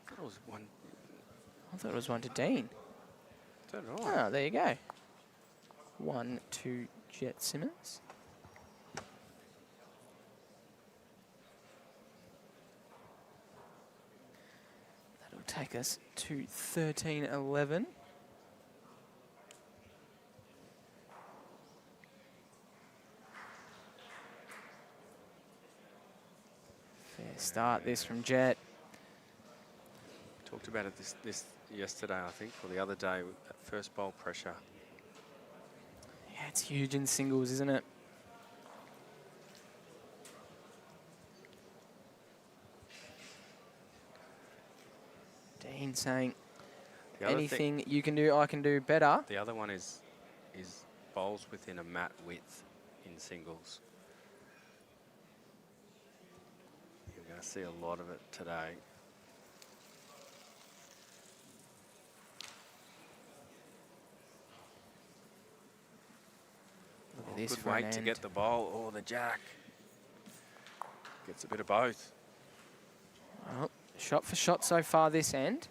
That was one. I thought it was one to Dean. Is that right? Ah, there you go. One to Jett Simmons. That'll take us to 13-11. Fair start this from Jett. Talked about it this yesterday, I think, or the other day, with that first bowl pressure. Yeah, it's huge in singles, isn't it? Dean saying, The other anything you can do, I can do better. The other one is bowls within a mat width in singles. You're going to see a lot of it today. Look at this Good for an weight to end. get the bowl or the jack. Gets a bit of both. Well, shot for shot so far this end.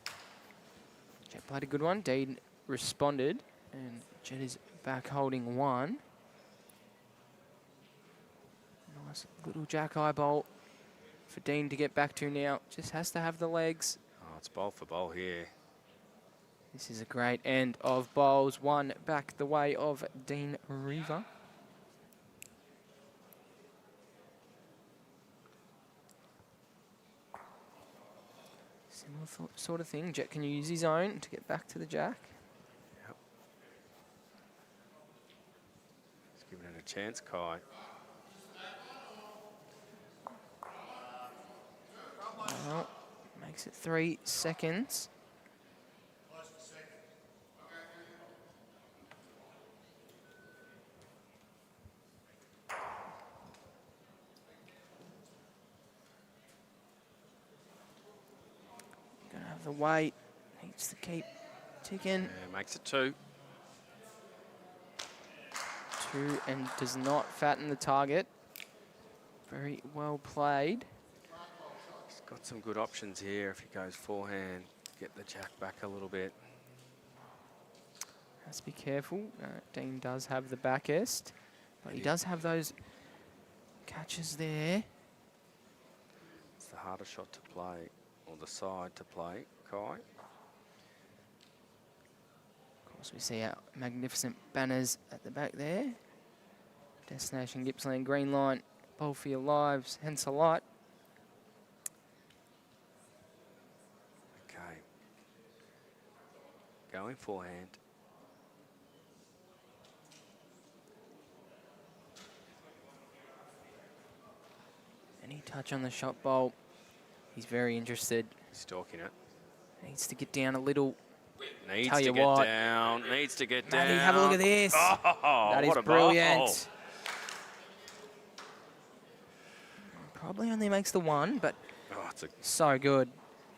Jet played a good one. Dean responded, and Jet is back holding one. Nice little jack eye bowl for Dean to get back to now. Just has to have the legs. Oh, it's bowl for bowl here. This is a great end of bowls. One back the way of Dean RIVA. Similar sort of thing. Jet can use his own to get back to the jack. Yep. He's giving it a chance, Kai. Well, makes it 3 seconds. Gonna have the weight. Needs to keep ticking. Yeah, makes it 2. 2 and does not fatten the target. Very well played. He's got some good options here if he goes forehand. Get the jack back a little bit. Has to be careful. Dean does have the backest, but he does have those catches there. It's the harder shot to play, or the side to play, Kai. Of course, we see our magnificent banners at the back there. Destination Gippsland, green line, bowl for your lives, hence a light. Okay. Going forehand. Any touch on the shot bowl, he's very interested. He's stalking it. Needs to get down a little. Needs Tell to you get what. down. Needs to get Matty, down. have a look at this. Oh, That is what a brilliant. bowl. Probably only makes the one, but Oh, it's a, so good.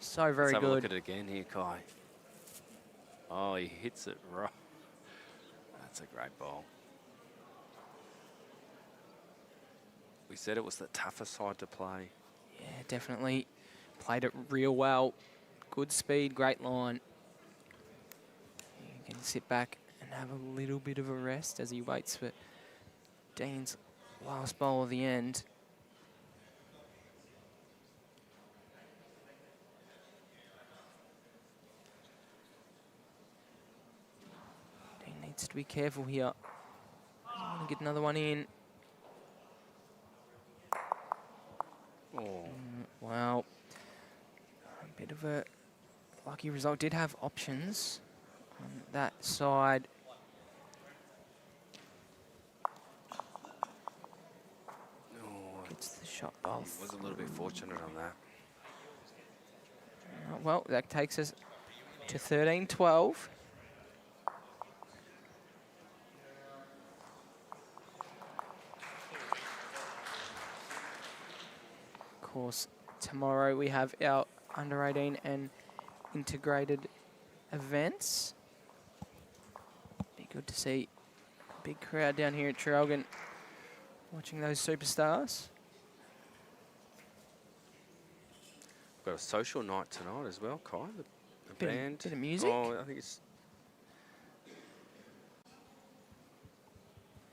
So very let's have a look good. at it again here, Kai. Oh, he hits it right. That's a great bowl. We said it was the tougher side to play. Yeah, definitely. Played it real well. Good speed, great line. You can sit back and have a little bit of a rest as he waits for Dean's last bowl of the end. Dean needs to be careful here. Doesn't want to get another one in. Oh, Wow. A bit of a lucky result. Did have options on that side. oh, Gets the shot bowl. was a little bit fortunate on that. Well, that takes us to 13-12. Of course, tomorrow we have our under 18 and integrated events. Be good to see a big crowd down here at Traralgon watching those superstars. Got a social night tonight as well, Kai. The Bit of- band. bit of music? Oh, I think it's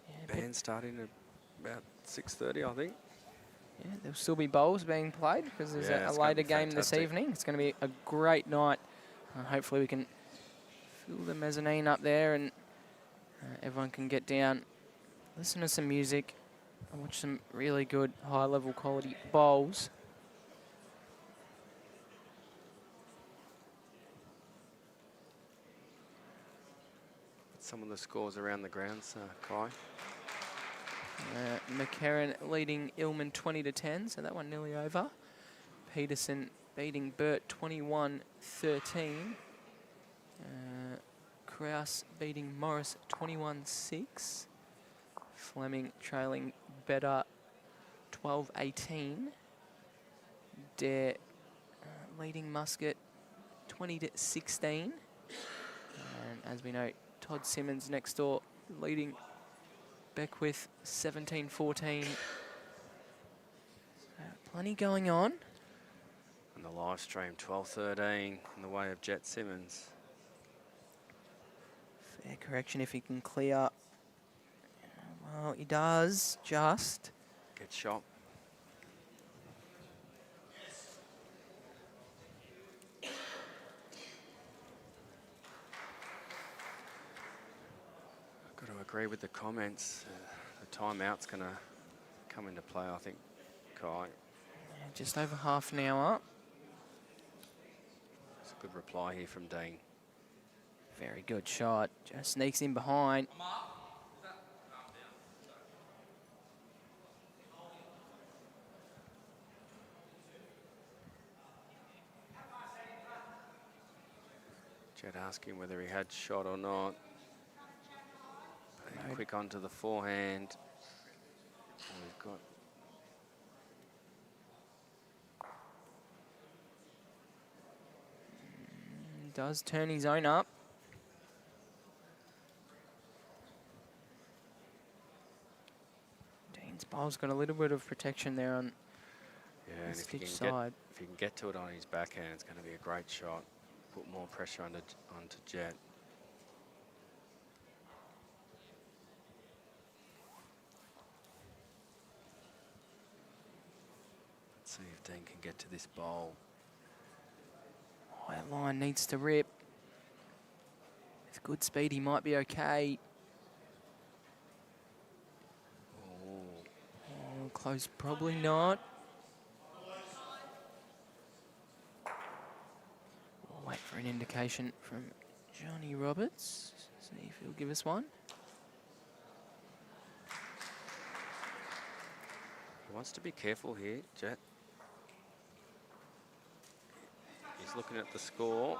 Yeah, bit- band starting at about 6:30, I think. Yeah, there'll still be bowls being played because there's Yeah, a it's gonna later be game this fantastic. evening. It's going to be a great night. Hopefully we can fill the mezzanine up there and everyone can get down, listen to some music and watch some really good high-level quality bowls. some of the scores around the grounds, Kai. McCarran leading Illman 20-10, so that one nearly over. Peterson beating Burt 21-13. Kraus beating Morris 21-6. Fleming trailing Better 12-18. Dare leading Muscat 20-16. And as we know, Todd Simmons next door leading Beckwith 17-14. Plenty going on. And the live stream 12-13 in the way of Jet Simmons. Fair correction if he can clear. Well, he does just. Get shot. I've got to agree with the comments. The timeout's going to come into play, I think, Kai. Just over half an hour. It's a good reply here from Dean. Very good shot. Just sneaks in behind. Jet asking whether he had shot or not. Playing quick onto the forehand. And we've got Does turn his own up. Dean's bowl's got a little bit of protection there on and the if he stitch can side. if he can get to it on his backhand, it's going to be a great shot. Put more pressure onto Jet. Let's see if Dean can get to this bowl. Oh, that line needs to rip. With good speed, he might be okay. Oh, close, probably not. We'll wait for an indication from Johnny Roberts. See if he'll give us one. He wants to be careful here, Jet. He's looking at the score.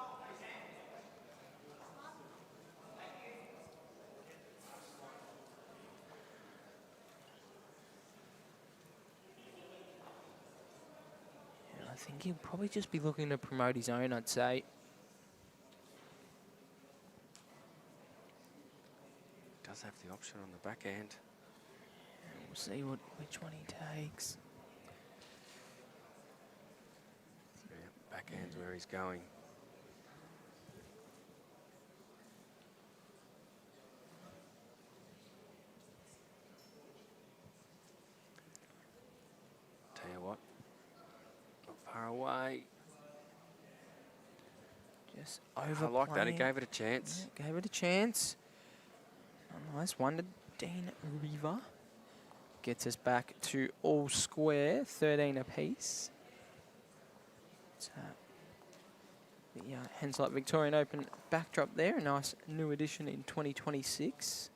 Yeah, I think he'll probably just be looking to promote his own, I'd say. Does have the option on the backhand. We'll see which one he takes. Yeah, backhand's where he's going. Tell you what, not far away. Just I overplaying. like that, he gave it a chance. Yeah, gave it a chance. Nice one to Dean Riva. Gets us back to all square, 13 apiece. So, the Henslow Victorian Open backdrop there, a nice new addition in 2026.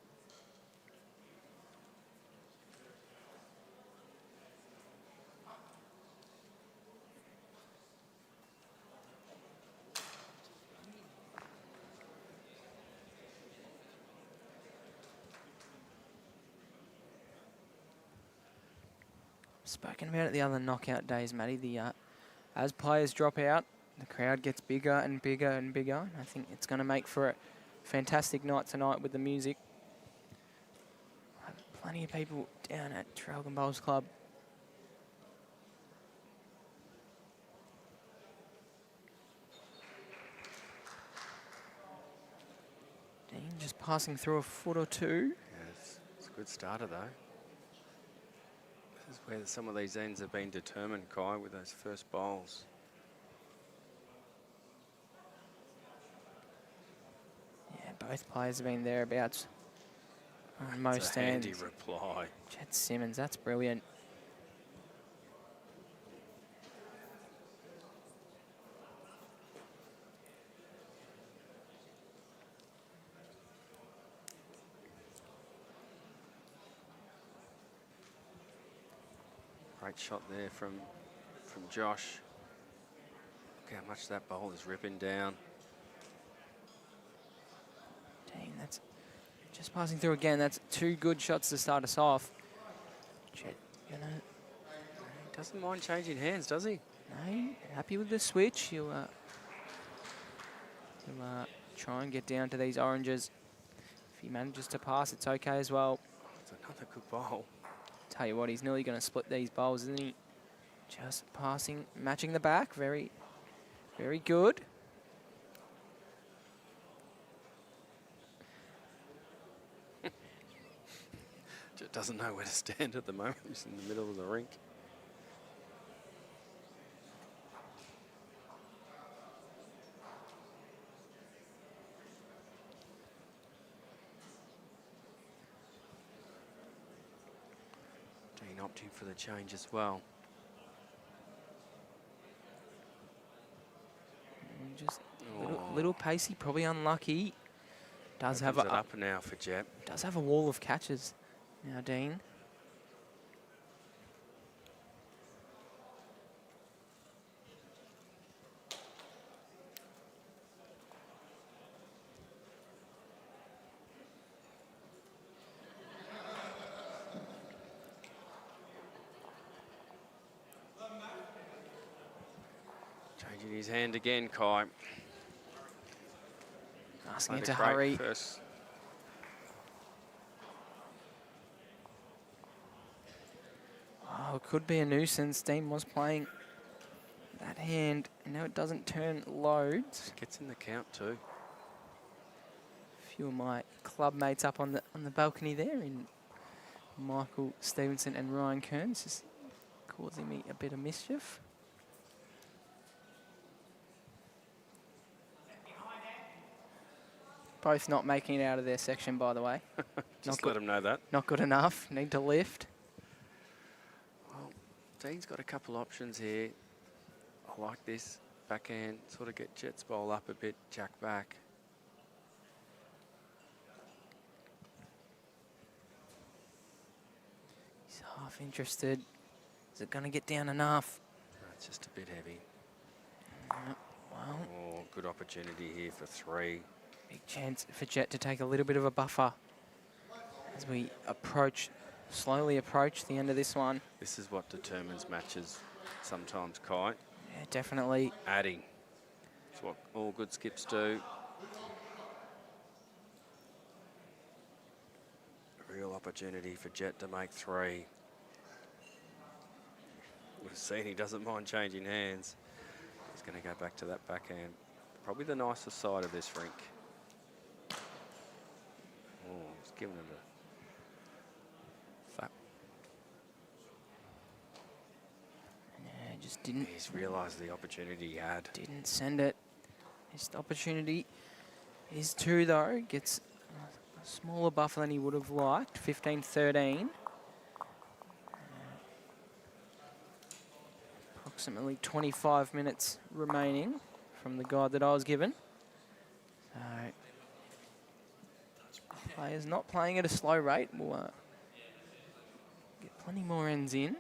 Spoken about it the other knockout days, Matty. As players drop out, the crowd gets bigger and bigger and bigger. I think it's going to make for a fantastic night tonight with the music. Plenty of people down at Traralgon Bowls Club. Dean just passing through a foot or two. Yeah, it's a good starter though. This is where some of these ends have been determined, Kai, with those first bowls. Yeah, both players have been thereabouts on most It's a handy ends. reply. Jet Simmons, that's brilliant. Great shot there from Josh. Look how much that bowl is ripping down. Dang, that's just passing through again. That's 2 good shots to start us off. Jett gonna... He doesn't mind changing hands, does he? No, happy with the switch. He'll try and get down to these oranges. If he manages to pass, it's okay as well. It's another good bowl. Tell you what, he's nearly going to split these bowls, isn't he? Just passing, matching the back. Very, very good. Jet doesn't know where to stand at the moment. He's in the middle of the rink. Dean opting for the change as well. And just little pacey, probably unlucky. Does have Opens a it up now for Jett. Does have a wall of catches now, Dean. Changing his hand again, Kai. Asking Played it a to great hurry. first. Oh, it could be a nuisance. Dean was playing that hand, and now it doesn't turn loads. Gets in the count too. A few of my club mates up on the balcony there, in Michael Stevenson and Ryan Kearns, just causing me a bit of mischief. Both not making it out of their section, by the way. Just let him know that. Not good enough. Need to lift. Well, Dean's got a couple options here. I like this backhand, sort of get Jett's bowl up a bit, jack back. He's half interested. Is it going to get down enough? That's just a bit heavy. Well, Oh, good opportunity here for 3. big chance for Jett to take a little bit of a buffer as we slowly approach the end of this one. This is what determines matches sometimes, Kai. Yeah, definitely. Adding. It's what all good skips do. A real opportunity for Jett to make 3. We've seen he doesn't mind changing hands. He's going to go back to that backhand. Probably the nicest side of this rink. Oh, he's giving it a flap. Yeah, just didn't. He's realised the opportunity he had. Didn't send it. Missed opportunity. Is 2 though. Gets a smaller buffer than he would have liked. 15-13. Approximately 25 minutes remaining from the guide that I was given. So, players not playing at a slow rate will get plenty more ends in.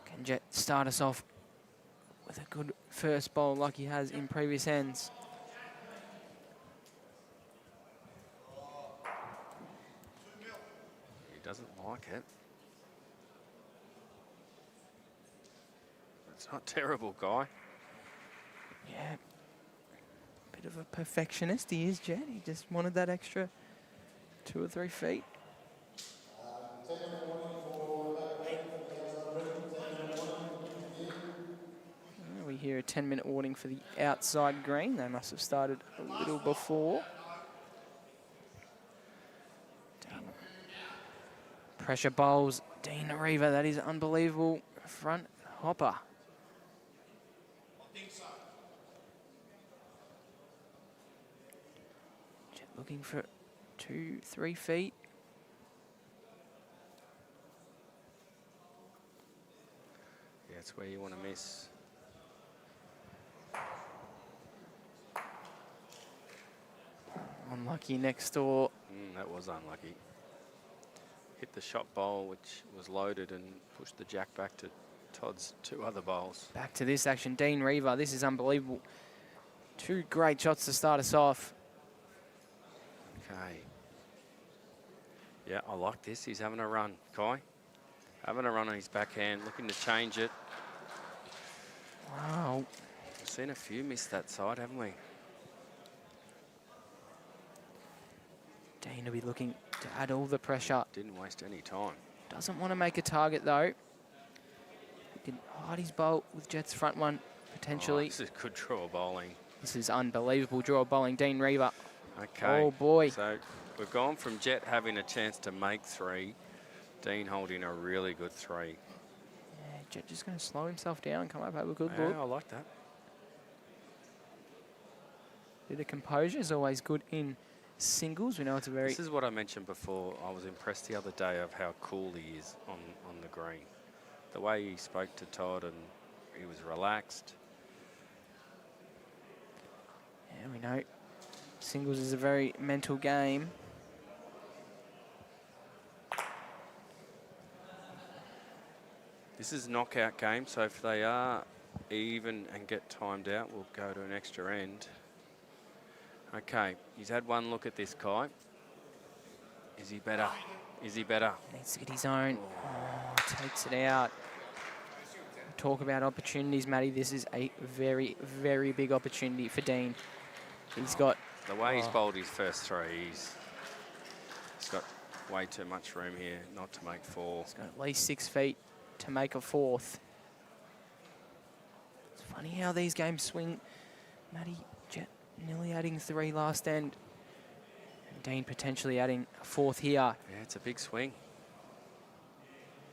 Can Jett start us off with a good first bowl like he has in previous ends? He doesn't like it. It's not terrible, Guy. Yeah, bit of a perfectionist he is, Jett. He just wanted that extra 2 or 3 feet. We hear a 10-minute warning for the outside green. They must have started a little before. Pressure bowls, Dean RIVA, that is unbelievable. Front hopper. Jett looking for 2, 3 feet. Yeah, it's where you want to miss. Unlucky next door. That was unlucky. Hit the shot bowl, which was loaded, and pushed the jack back to Todd's 2 other bowls. Back to this action. Dean RIVA. This is unbelievable. 2 great shots to start us off. Okay. Yeah, I like this. He's having a run, Kai. Having a run on his backhand, looking to change it. Wow. We've seen a few miss that side, haven't we? Dean will be looking to add all the pressure. Didn't waste any time. Doesn't want to make a target, though. He can hide his bowl with Jett's front one, potentially. Oh, this is good draw bowling. This is unbelievable draw bowling. Dean RIVA. Okay. Oh, boy. So we've gone from Jett having a chance to make 3, Dean holding a really good 3. Yeah, Jett just going to slow himself down, come up, have a good Yeah, look. I like that. Bit of composure is always good in singles. We know it's a very... This is what I mentioned before. I was impressed the other day of how cool he is on the green. The way he spoke to Todd, and he was relaxed. Yeah, we know singles is a very mental game. This is a knockout game, so if they are even and get timed out, we'll go to an extra end. Okay, he's had one look at this, Kai. Is he better? Is he better? Needs to get his own. Oh, takes it out. Talk about opportunities, Matty. This is a very, very big opportunity for Dean. He's got... The way he's bowled his first 3, he's got way too much room here not to make 4. He's got at least 6 feet to make a 4th. It's funny how these games swing. Matty, Jett nearly adding 3 last end. And Dean potentially adding a 4th here. Yeah, it's a big swing.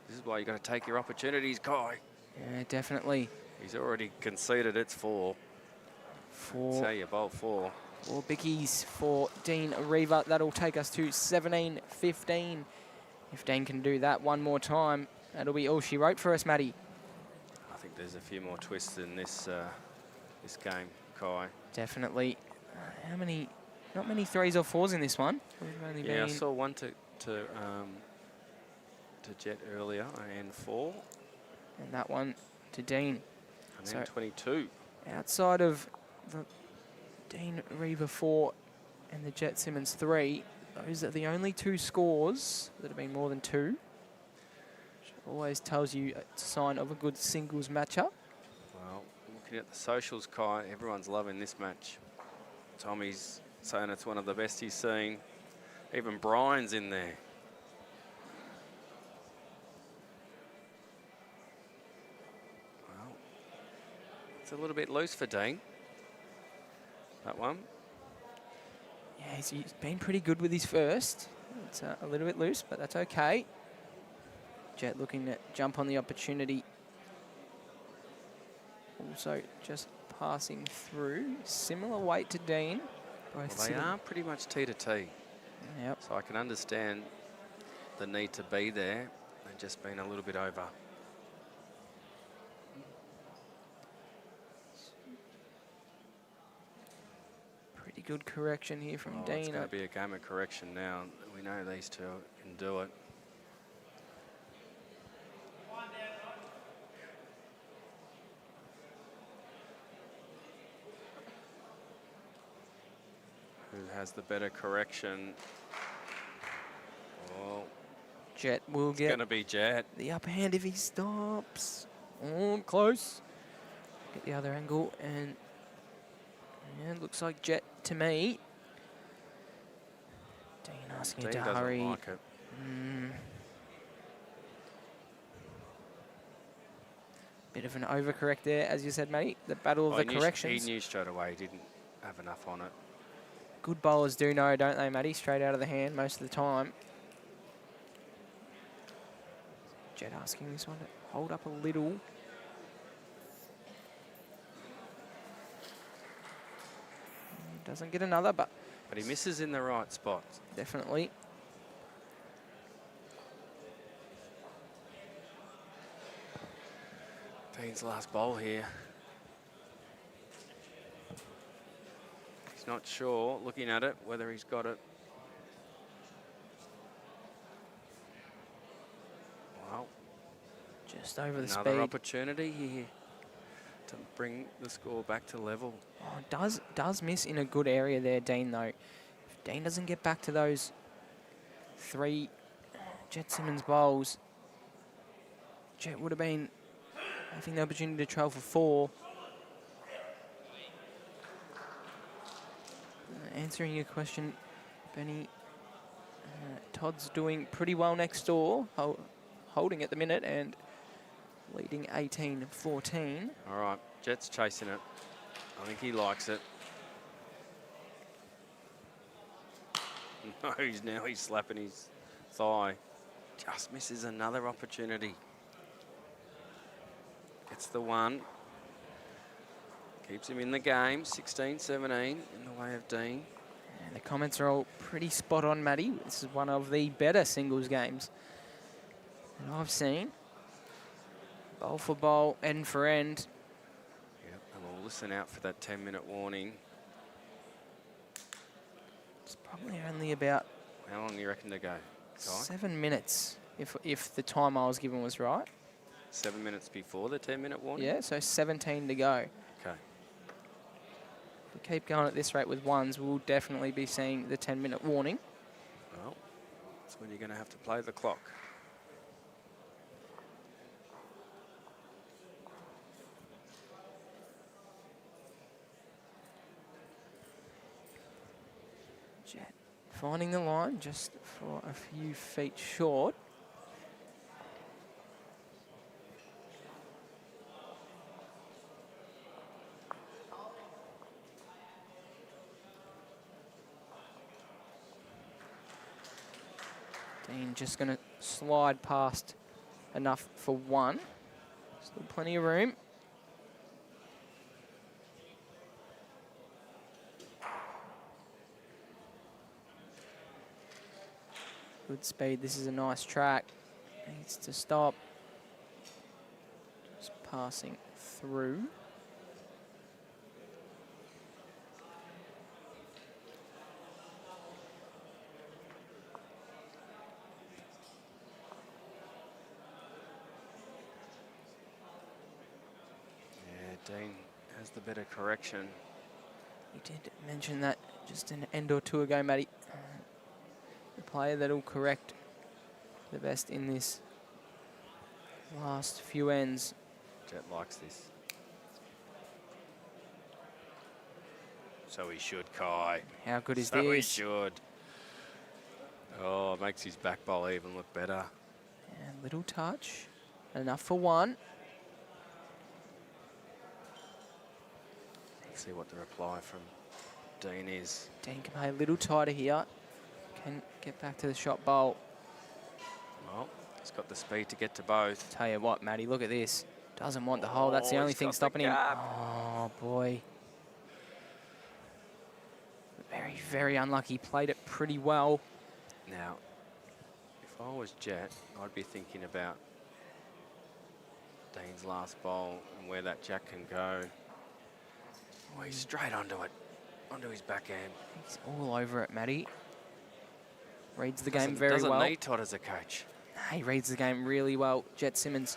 This is why you got to take your opportunities, Kai. Yeah, definitely. He's already conceded it's 4. That's how you bowl 4. 4 bickies for Dean RIVA. That'll take us to 17-15. If Dean can do that one more time, that'll be all she wrote for us, Matty. I think there's a few more twists in this this game, Kai. Definitely. How many? Not many 3s or 4s in this one. Yeah, I saw one to Jett earlier, and 4. And that one to Dean. And then 22. Outside of the Dean RIVA 4 and the Jett Simmons 3, those are the only 2 scores that have been more than 2. Which always tells you it's a sign of a good singles matchup. Well, looking at the socials, Kai, everyone's loving this match. Tommy's saying it's one of the best he's seen. Even Brian's in there. Well, it's a little bit loose for Dean. That one. Yeah, he's been pretty good with his first. It's a little bit loose, but that's okay. Jett looking to jump on the opportunity. Also just passing through. Similar weight to Dean. Both Well, they are pretty much T to T. Yep. So I can understand the need to be there and just being a little bit over. Pretty good correction here from Dean. It's going to be a game of correction now. We know these 2 can do it. Who has the better correction? Well, Jett will it's get going to be Jett. the upper hand if he stops. Oh, close. Get the other angle, and yeah, it looks like Jett to me. Dean asking Dean to doesn't hurry. like it. Bit of an overcorrect there, as you said, mate. The battle of the corrections. He knew straight away he didn't have enough on it. Good bowlers do know, don't they, Matty? Straight out of the hand most of the time. Jett asking this one to hold up a little. Doesn't get another, but But he misses in the right spots. definitely. Dean's last bowl here. He's He's not sure, looking at it, whether he's got it. Well, Just over the another speed. opportunity here to bring the score back to level. Oh, does miss in a good area there, Dean, though. If Dean doesn't get back to those 3 Jet Simmons bowls, Jet would have been having the opportunity to trail for 4. Answering your question, Benny, Todd's doing pretty well next door, holding at the minute and leading 18-14. All right, Jet's chasing it. I think he likes it. No, he's slapping his thigh. Just misses another opportunity. Gets the 1. Keeps him in the game, 16-17 in the way of Dean. And the comments are all pretty spot on, Matty. This is one of the better singles games that I've seen. Bowl for bowl, end for end. Yep, and we'll listen out for that 10-minute warning. It's probably only about How long do you reckon to go, Guy? 7 minutes, if the time I was given was right. 7 minutes before the 10-minute warning? Yeah, so 17 to go. Okay. If we keep going at this rate with 1s, we'll definitely be seeing the 10-minute warning. Well, that's when you're going to have to play the clock. Jet finding the line just for a few feet short. Dean just going to slide past enough for 1. Still plenty of room. Good speed. This is a nice track. Needs to stop. Just passing through. Dean has the better correction. You did mention that just an end or two ago, Matty. The player that'll correct the best in this last few ends. Jet likes this. So he should, Kai. How good is So he this? should. Oh, it makes his back bowl even look better. And little touch. Enough for 1. Let's see what the reply from Dean is. Dean can play a little tighter here. Can get back to the shot bowl. Well, he's got the speed to get to both. Tell you what, Matty, look at this. Doesn't want the hole. That's the Oh, only he's thing got the stopping him. gap. Oh, boy. Very, very unlucky. Played it pretty well. Now, if I was Jet, I'd be thinking about Dean's last bowl and where that jack can go. Oh, he's straight onto it, onto his backhand. He's all over it, Matty. Reads the game very doesn't well. need Todd as a coach. He reads the game really well. Jet Simmons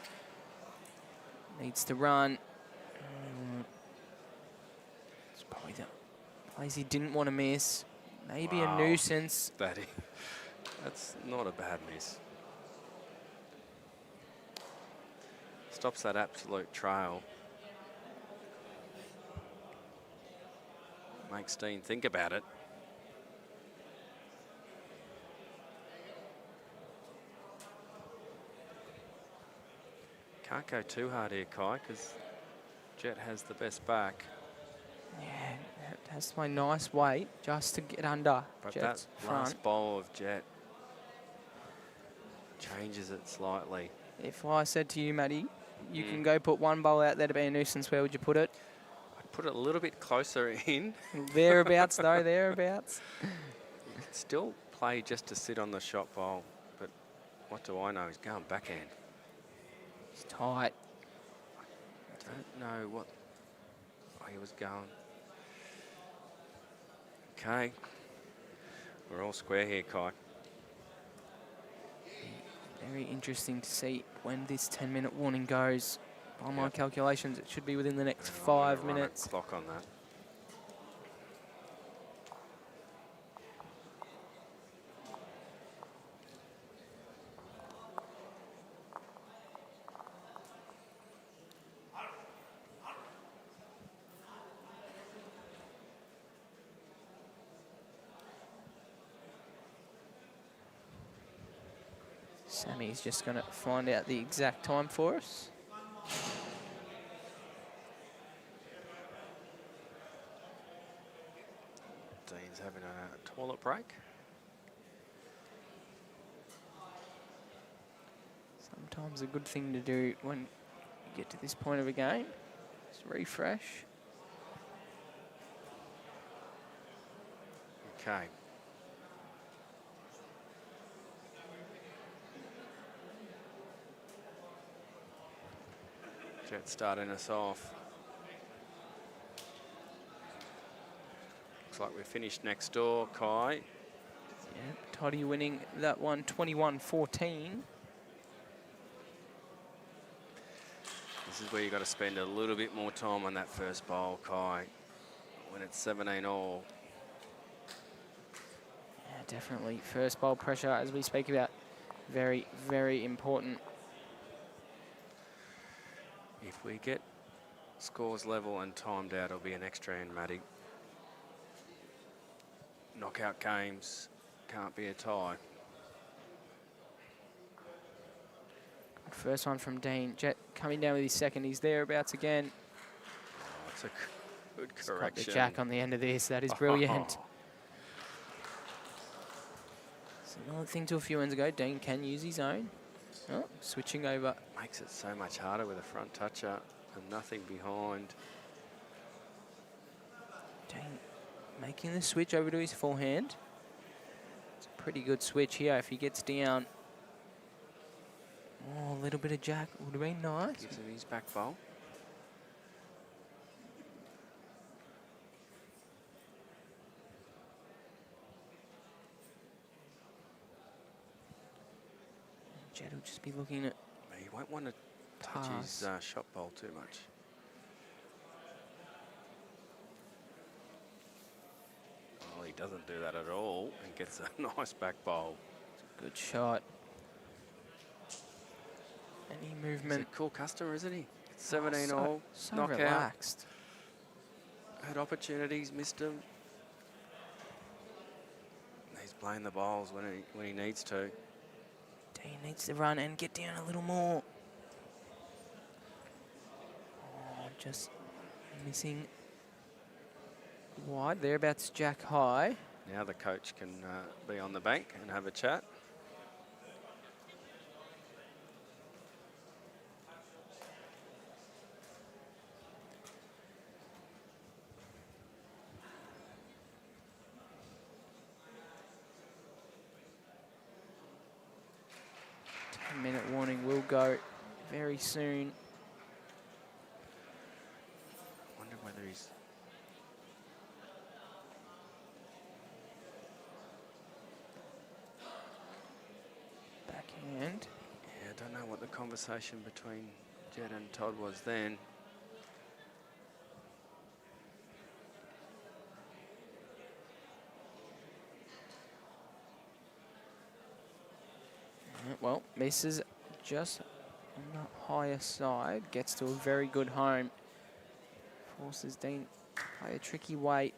needs to run. It's probably the plays he didn't want to miss. Maybe Wow. a nuisance. That's not a bad miss. Stops that absolute trail. Makes Dean think about it. Can't go too hard here, Kai, because Jet has the best back. Yeah, it has to play nice weight just to get under But Jet's that front. last bowl of Jet changes it slightly. If I said to you, Matty, you can go put 1 bowl out there to be a nuisance, where would you put it? I'd put it a little bit closer in. Thereabouts, though, thereabouts. You can still play just to sit on the shot bowl, but what do I know? He's going backhand. It's tight. I don't know what he was going. Okay. We're all square here, Kai. Very interesting to see when this 10-minute warning goes. By my Yep. calculations, it should be within the next And I'm 5 gonna run a minutes. clock on that. Sammy's just going to find out the exact time for us. Dean's having a toilet break. Sometimes a good thing to do when you get to this point of a game is refresh. Okay. Jett starting us off. Looks like we're finished next door, Kai. Yeah, Toddy winning that one 21-14. This is where you've got to spend a little bit more time on that first bowl, Kai, when it's 17-all. Yeah, definitely. First bowl pressure, as we speak about, very, very important. If we get scores level and timed out, it'll be an extra end, Matty. Knockout games can't be a tie. First one from Dean. Jett coming down with his second. He's thereabouts again. Oh, it's a good He's got correction. the jack on the end of this. That is brilliant. Similar thing to a few ends ago. Dean can use his own. Oh, switching over. Makes it so much harder with a front toucher and nothing behind. Dean making the switch over to his forehand. It's a pretty good switch here if he gets down. Oh, a little bit of jack would have been nice. Gives him his back bowl. Jett will just be looking at He won't want to touch his pass. shot bowl too much. Well, he doesn't do that at all and gets a nice back bowl. Good shot. Any He's a movement. cool customer, isn't he? 17-all, So knockout. relaxed. Had opportunities, missed them. He's playing the bowls when he needs to. Dean needs to run and get down a little more. Oh, just missing wide. Thereabouts jack high. Now the coach can be on the bank and have a chat. Minute warning will go very soon. Wonder whether he's... Backhand. Yeah, I don't know what the conversation between Jett and Todd was then. Well, misses just on the higher side. Gets to a very good home. Forces Dean to play a tricky weight.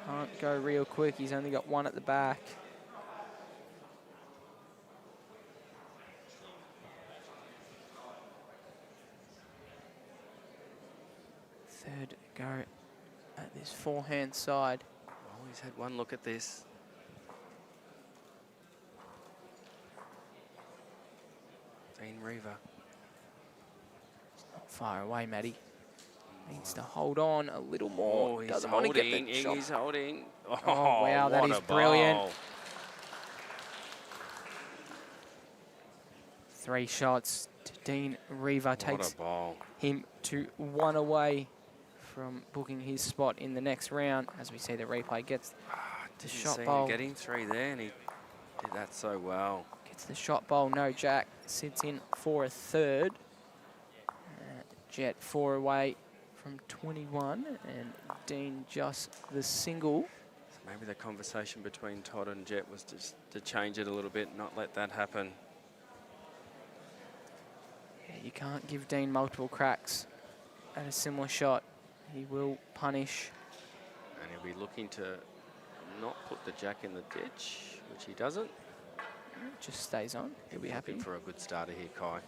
Can't go real quick. He's only got one at the back. Third go at this forehand side. Oh, he's had one look at this. Dean RIVA. Not far away, Matty. Needs to hold on a little more. Oh, he's Doesn't want to get holding, the shot. he's holding. Oh, wow, that what is a brilliant. bowl. 3 shots to Dean RIVA. What Takes a ball. him to 1 away from booking his spot in the next round. As we see the replay, gets the Didn't shot see bowl. him getting 3 there, and he did that so well. Gets the shot bowl, no jack. Sits in for a third. Jett 4 away from 21, and Dean just the single. So maybe the conversation between Todd and Jett was just to change it a little bit, not let that happen. Yeah, you can't give Dean multiple cracks at a similar shot. He will punish. And he'll be looking to not put the jack in the ditch, which he doesn't. Just stays on. He'll be happy. Looking for a good starter here, Kai.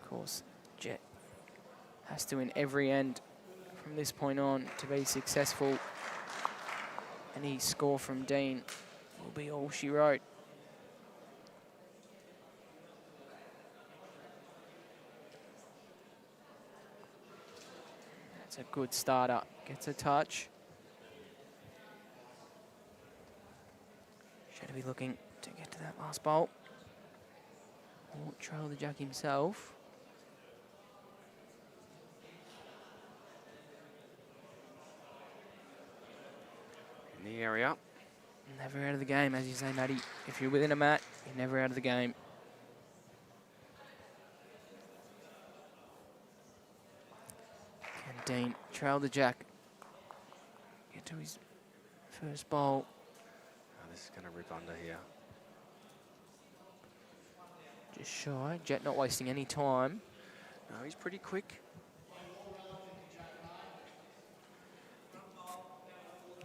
Of course, Jett has to win every end from this point on to be successful. Any score from Dean will be all she wrote. That's a good starter. Gets a touch. Should be looking to get to that last bowl. Or trail the jack himself. In the area. Never out of the game, as you say, Matty. If you're within a mat, you're never out of the game. Can Dean trail the jack? Get to his first bowl. Oh, this is going to rip under here. Just shy. Jett not wasting any time. No, he's pretty quick.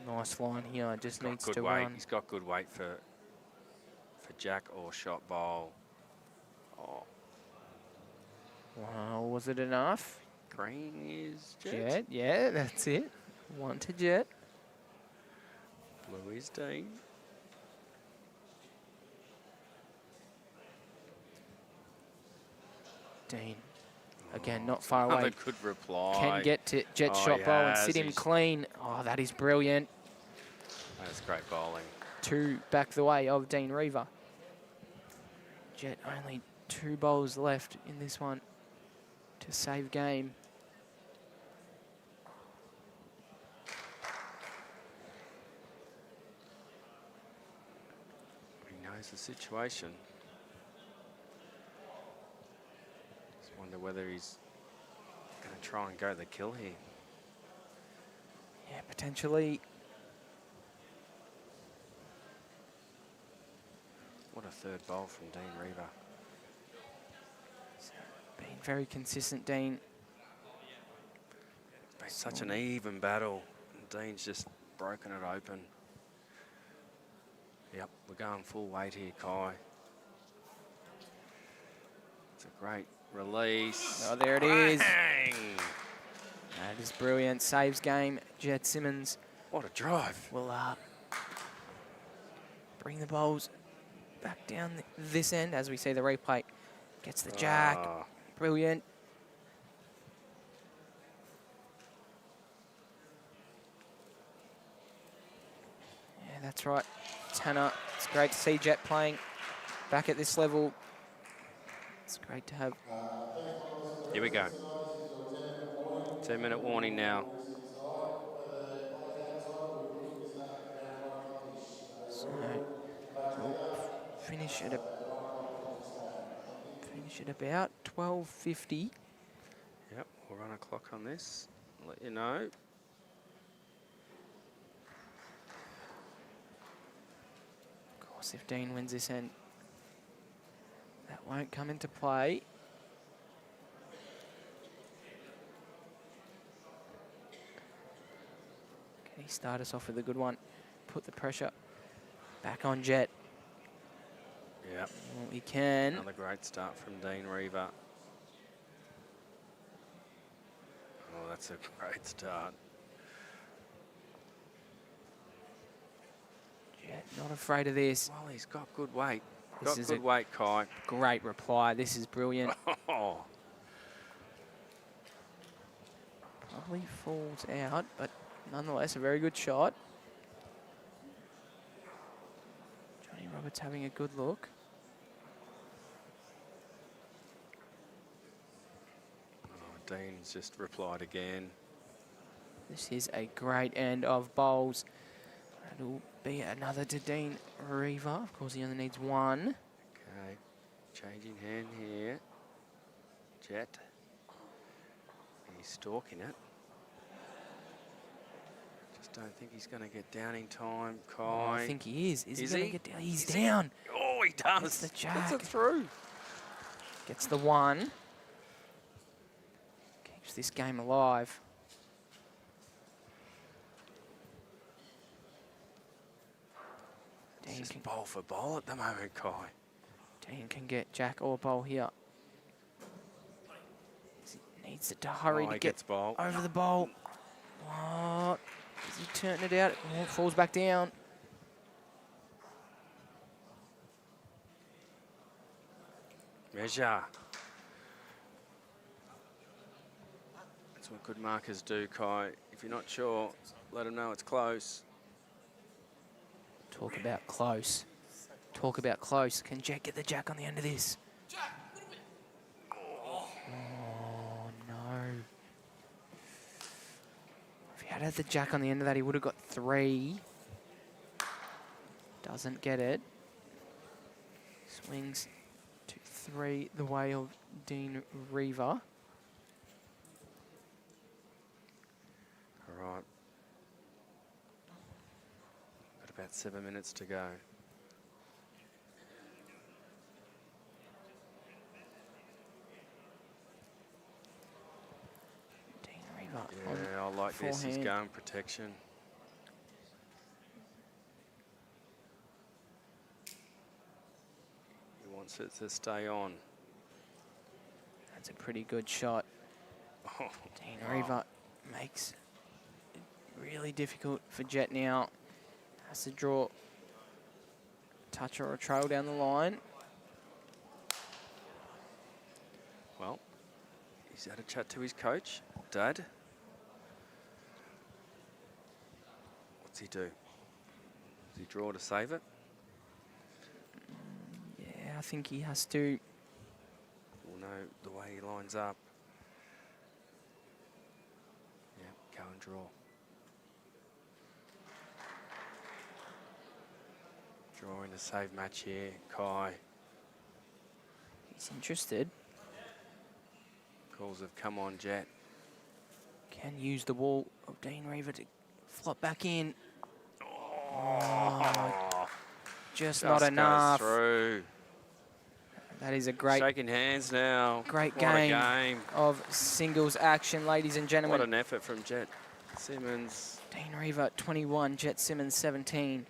Nice line here. Just Got needs good to weight. run. He's got good weight for jack or shot bowl. Oh, Wow, was it enough? green is Jett. Jett, yeah, that's it. 1 to Jett. Blue is Dean. Dean, again, not far away. Another good reply. Can get to Jett Oh, shot he bowl and has. sit him He's- clean. Oh, that is brilliant. That's great bowling. 2 back the way of Dean RIVA. Jett only 2 bowls left in this one to save game. He knows the situation. Just wonder whether he's going to try and go the kill here. Yeah, potentially. What a third bowl from Dean RIVA. Been very consistent, Dean. It's been such an even battle. And Dean's just broken it open. Yep, we're going full weight here, Kai. It's a great release. Oh, there it is. Bang! That is brilliant. Saves game. Jett Simmons What a drive. will bring the bowls back down this end as we see the replay. Gets the jack. Ah, Brilliant. Yeah, that's right. Tanner, it's great to see Jett playing back at this level. It's great to have. here we go. 2-minute warning now. So, we'll finish at about 12:50. Yep, we'll run a clock on this. Let you know. Of course, if Dean wins this end, that won't come into play. Can he start us off with a good one? Put the pressure back on Jett. Yep, Well, he can. another great start from Dean RIVA. Oh, that's a great start. Jett not afraid of this. Well, he's got good weight. This Got is good a weight, Kai. great reply. This is brilliant. Oh, Probably falls out, but nonetheless, a very good shot. Johnny Roberts having a good look. Dean's just replied again. This is a great end of bowls. It'll be another to Dean Riva. Of course, he only needs one. Okay, changing hand here. Jett. He's stalking it. Just don't think he's going to get down in time, Kai. Oh, I think he is. Is he Is going he? to get down? He's down. Oh, he does. Gets the Gets jack. it through. Gets the one. Keeps this game alive. It's Dean just can, bowl for bowl at the moment, Kai. Dean can get jack or bowl here. He needs it to hurry Oh, to he get gets bowl. over the bowl. What? Is he turning it out? Oh, it falls back down. Measure. That's what good markers do, Kai. If you're not sure, let them know it's close. Talk about close. Talk about close. Can Jack get the jack on the end of this? Oh, no. If he had the jack on the end of that, he would have got 3. Doesn't get it. Swings to 3 the way of Dean Riva. All right. Got about 7 minutes to go. Dean Riva. Yeah, I like this. He's forehand. going protection. He wants it to stay on. That's a pretty good shot. Oh, Dean Riva makes it really difficult for Jett now. Has to draw a touch or a trail down the line. well, he's had a chat to his coach, Dad. What's he do? Does he draw to save it? Yeah, I think he has to. We'll know the way he lines up. Yeah, go and draw. Drawing a save match here, Kai. He's interested. Calls have come on, Jett. Can use the wall of Dean Riva to flop back in. Oh, just not goes enough. through. That is a great, Shaking hands now. great What a game, game. of singles action, ladies and What gentlemen. an effort from Jett Simmons. Dean Riva, 21, Jett Simmons, 17.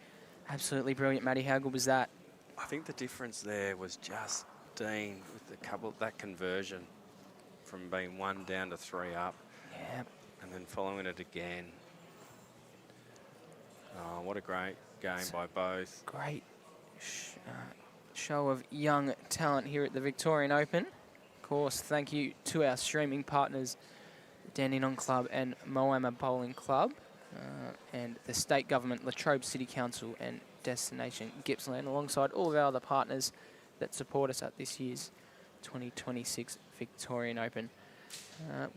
Absolutely brilliant, Matty. How good was that? I think the difference there was just Dean with the couple, that conversion from being 1 down to 3 up, Yeah, and then following it again. Oh, what a great game by both. great show of young talent here at the Victorian Open. Of course, thank you to our streaming partners, Dandenong Club and Moama Bowling Club, and the state government, Latrobe City Council and Destination Gippsland, alongside all of our other partners that support us at this year's 2026 Victorian Open.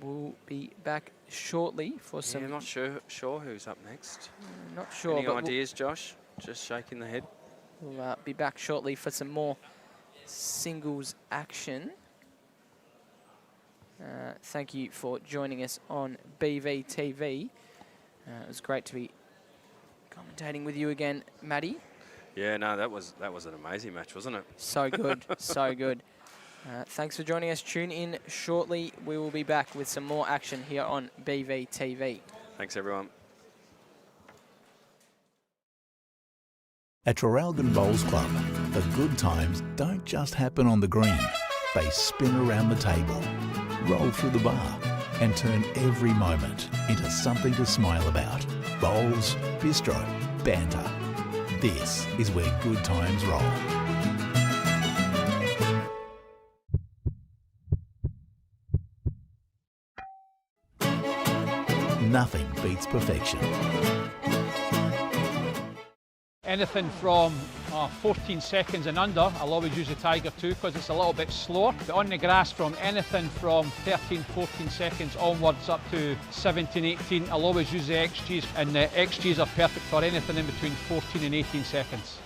We'll be back shortly for Yeah, some... I'm not sure who's up next. Not sure, Any but ideas, Josh? Just shaking the head. we'll be back shortly for some more singles action. Thank you for joining us on BVTV. It was great to be commentating with you again, Matty. Yeah, no, that was an amazing match, wasn't it? So good, so good. Thanks for joining us. Tune in shortly. We will be back with some more action here on BVTV. Thanks, everyone. At Traralgon Bowls Club, the good times don't just happen on the green. They spin around the table, roll through the bar, and turn every moment into something to smile about. Bowls, bistro, banter. This is where good times roll. Nothing beats perfection. Anything from 14 seconds and under, I'll always use the Tiger 2 because it's a little bit slower. But on the grass, from anything from 13, 14 seconds onwards up to 17, 18, I'll always use the XGs, and the XGs are perfect for anything in between 14 and 18 seconds.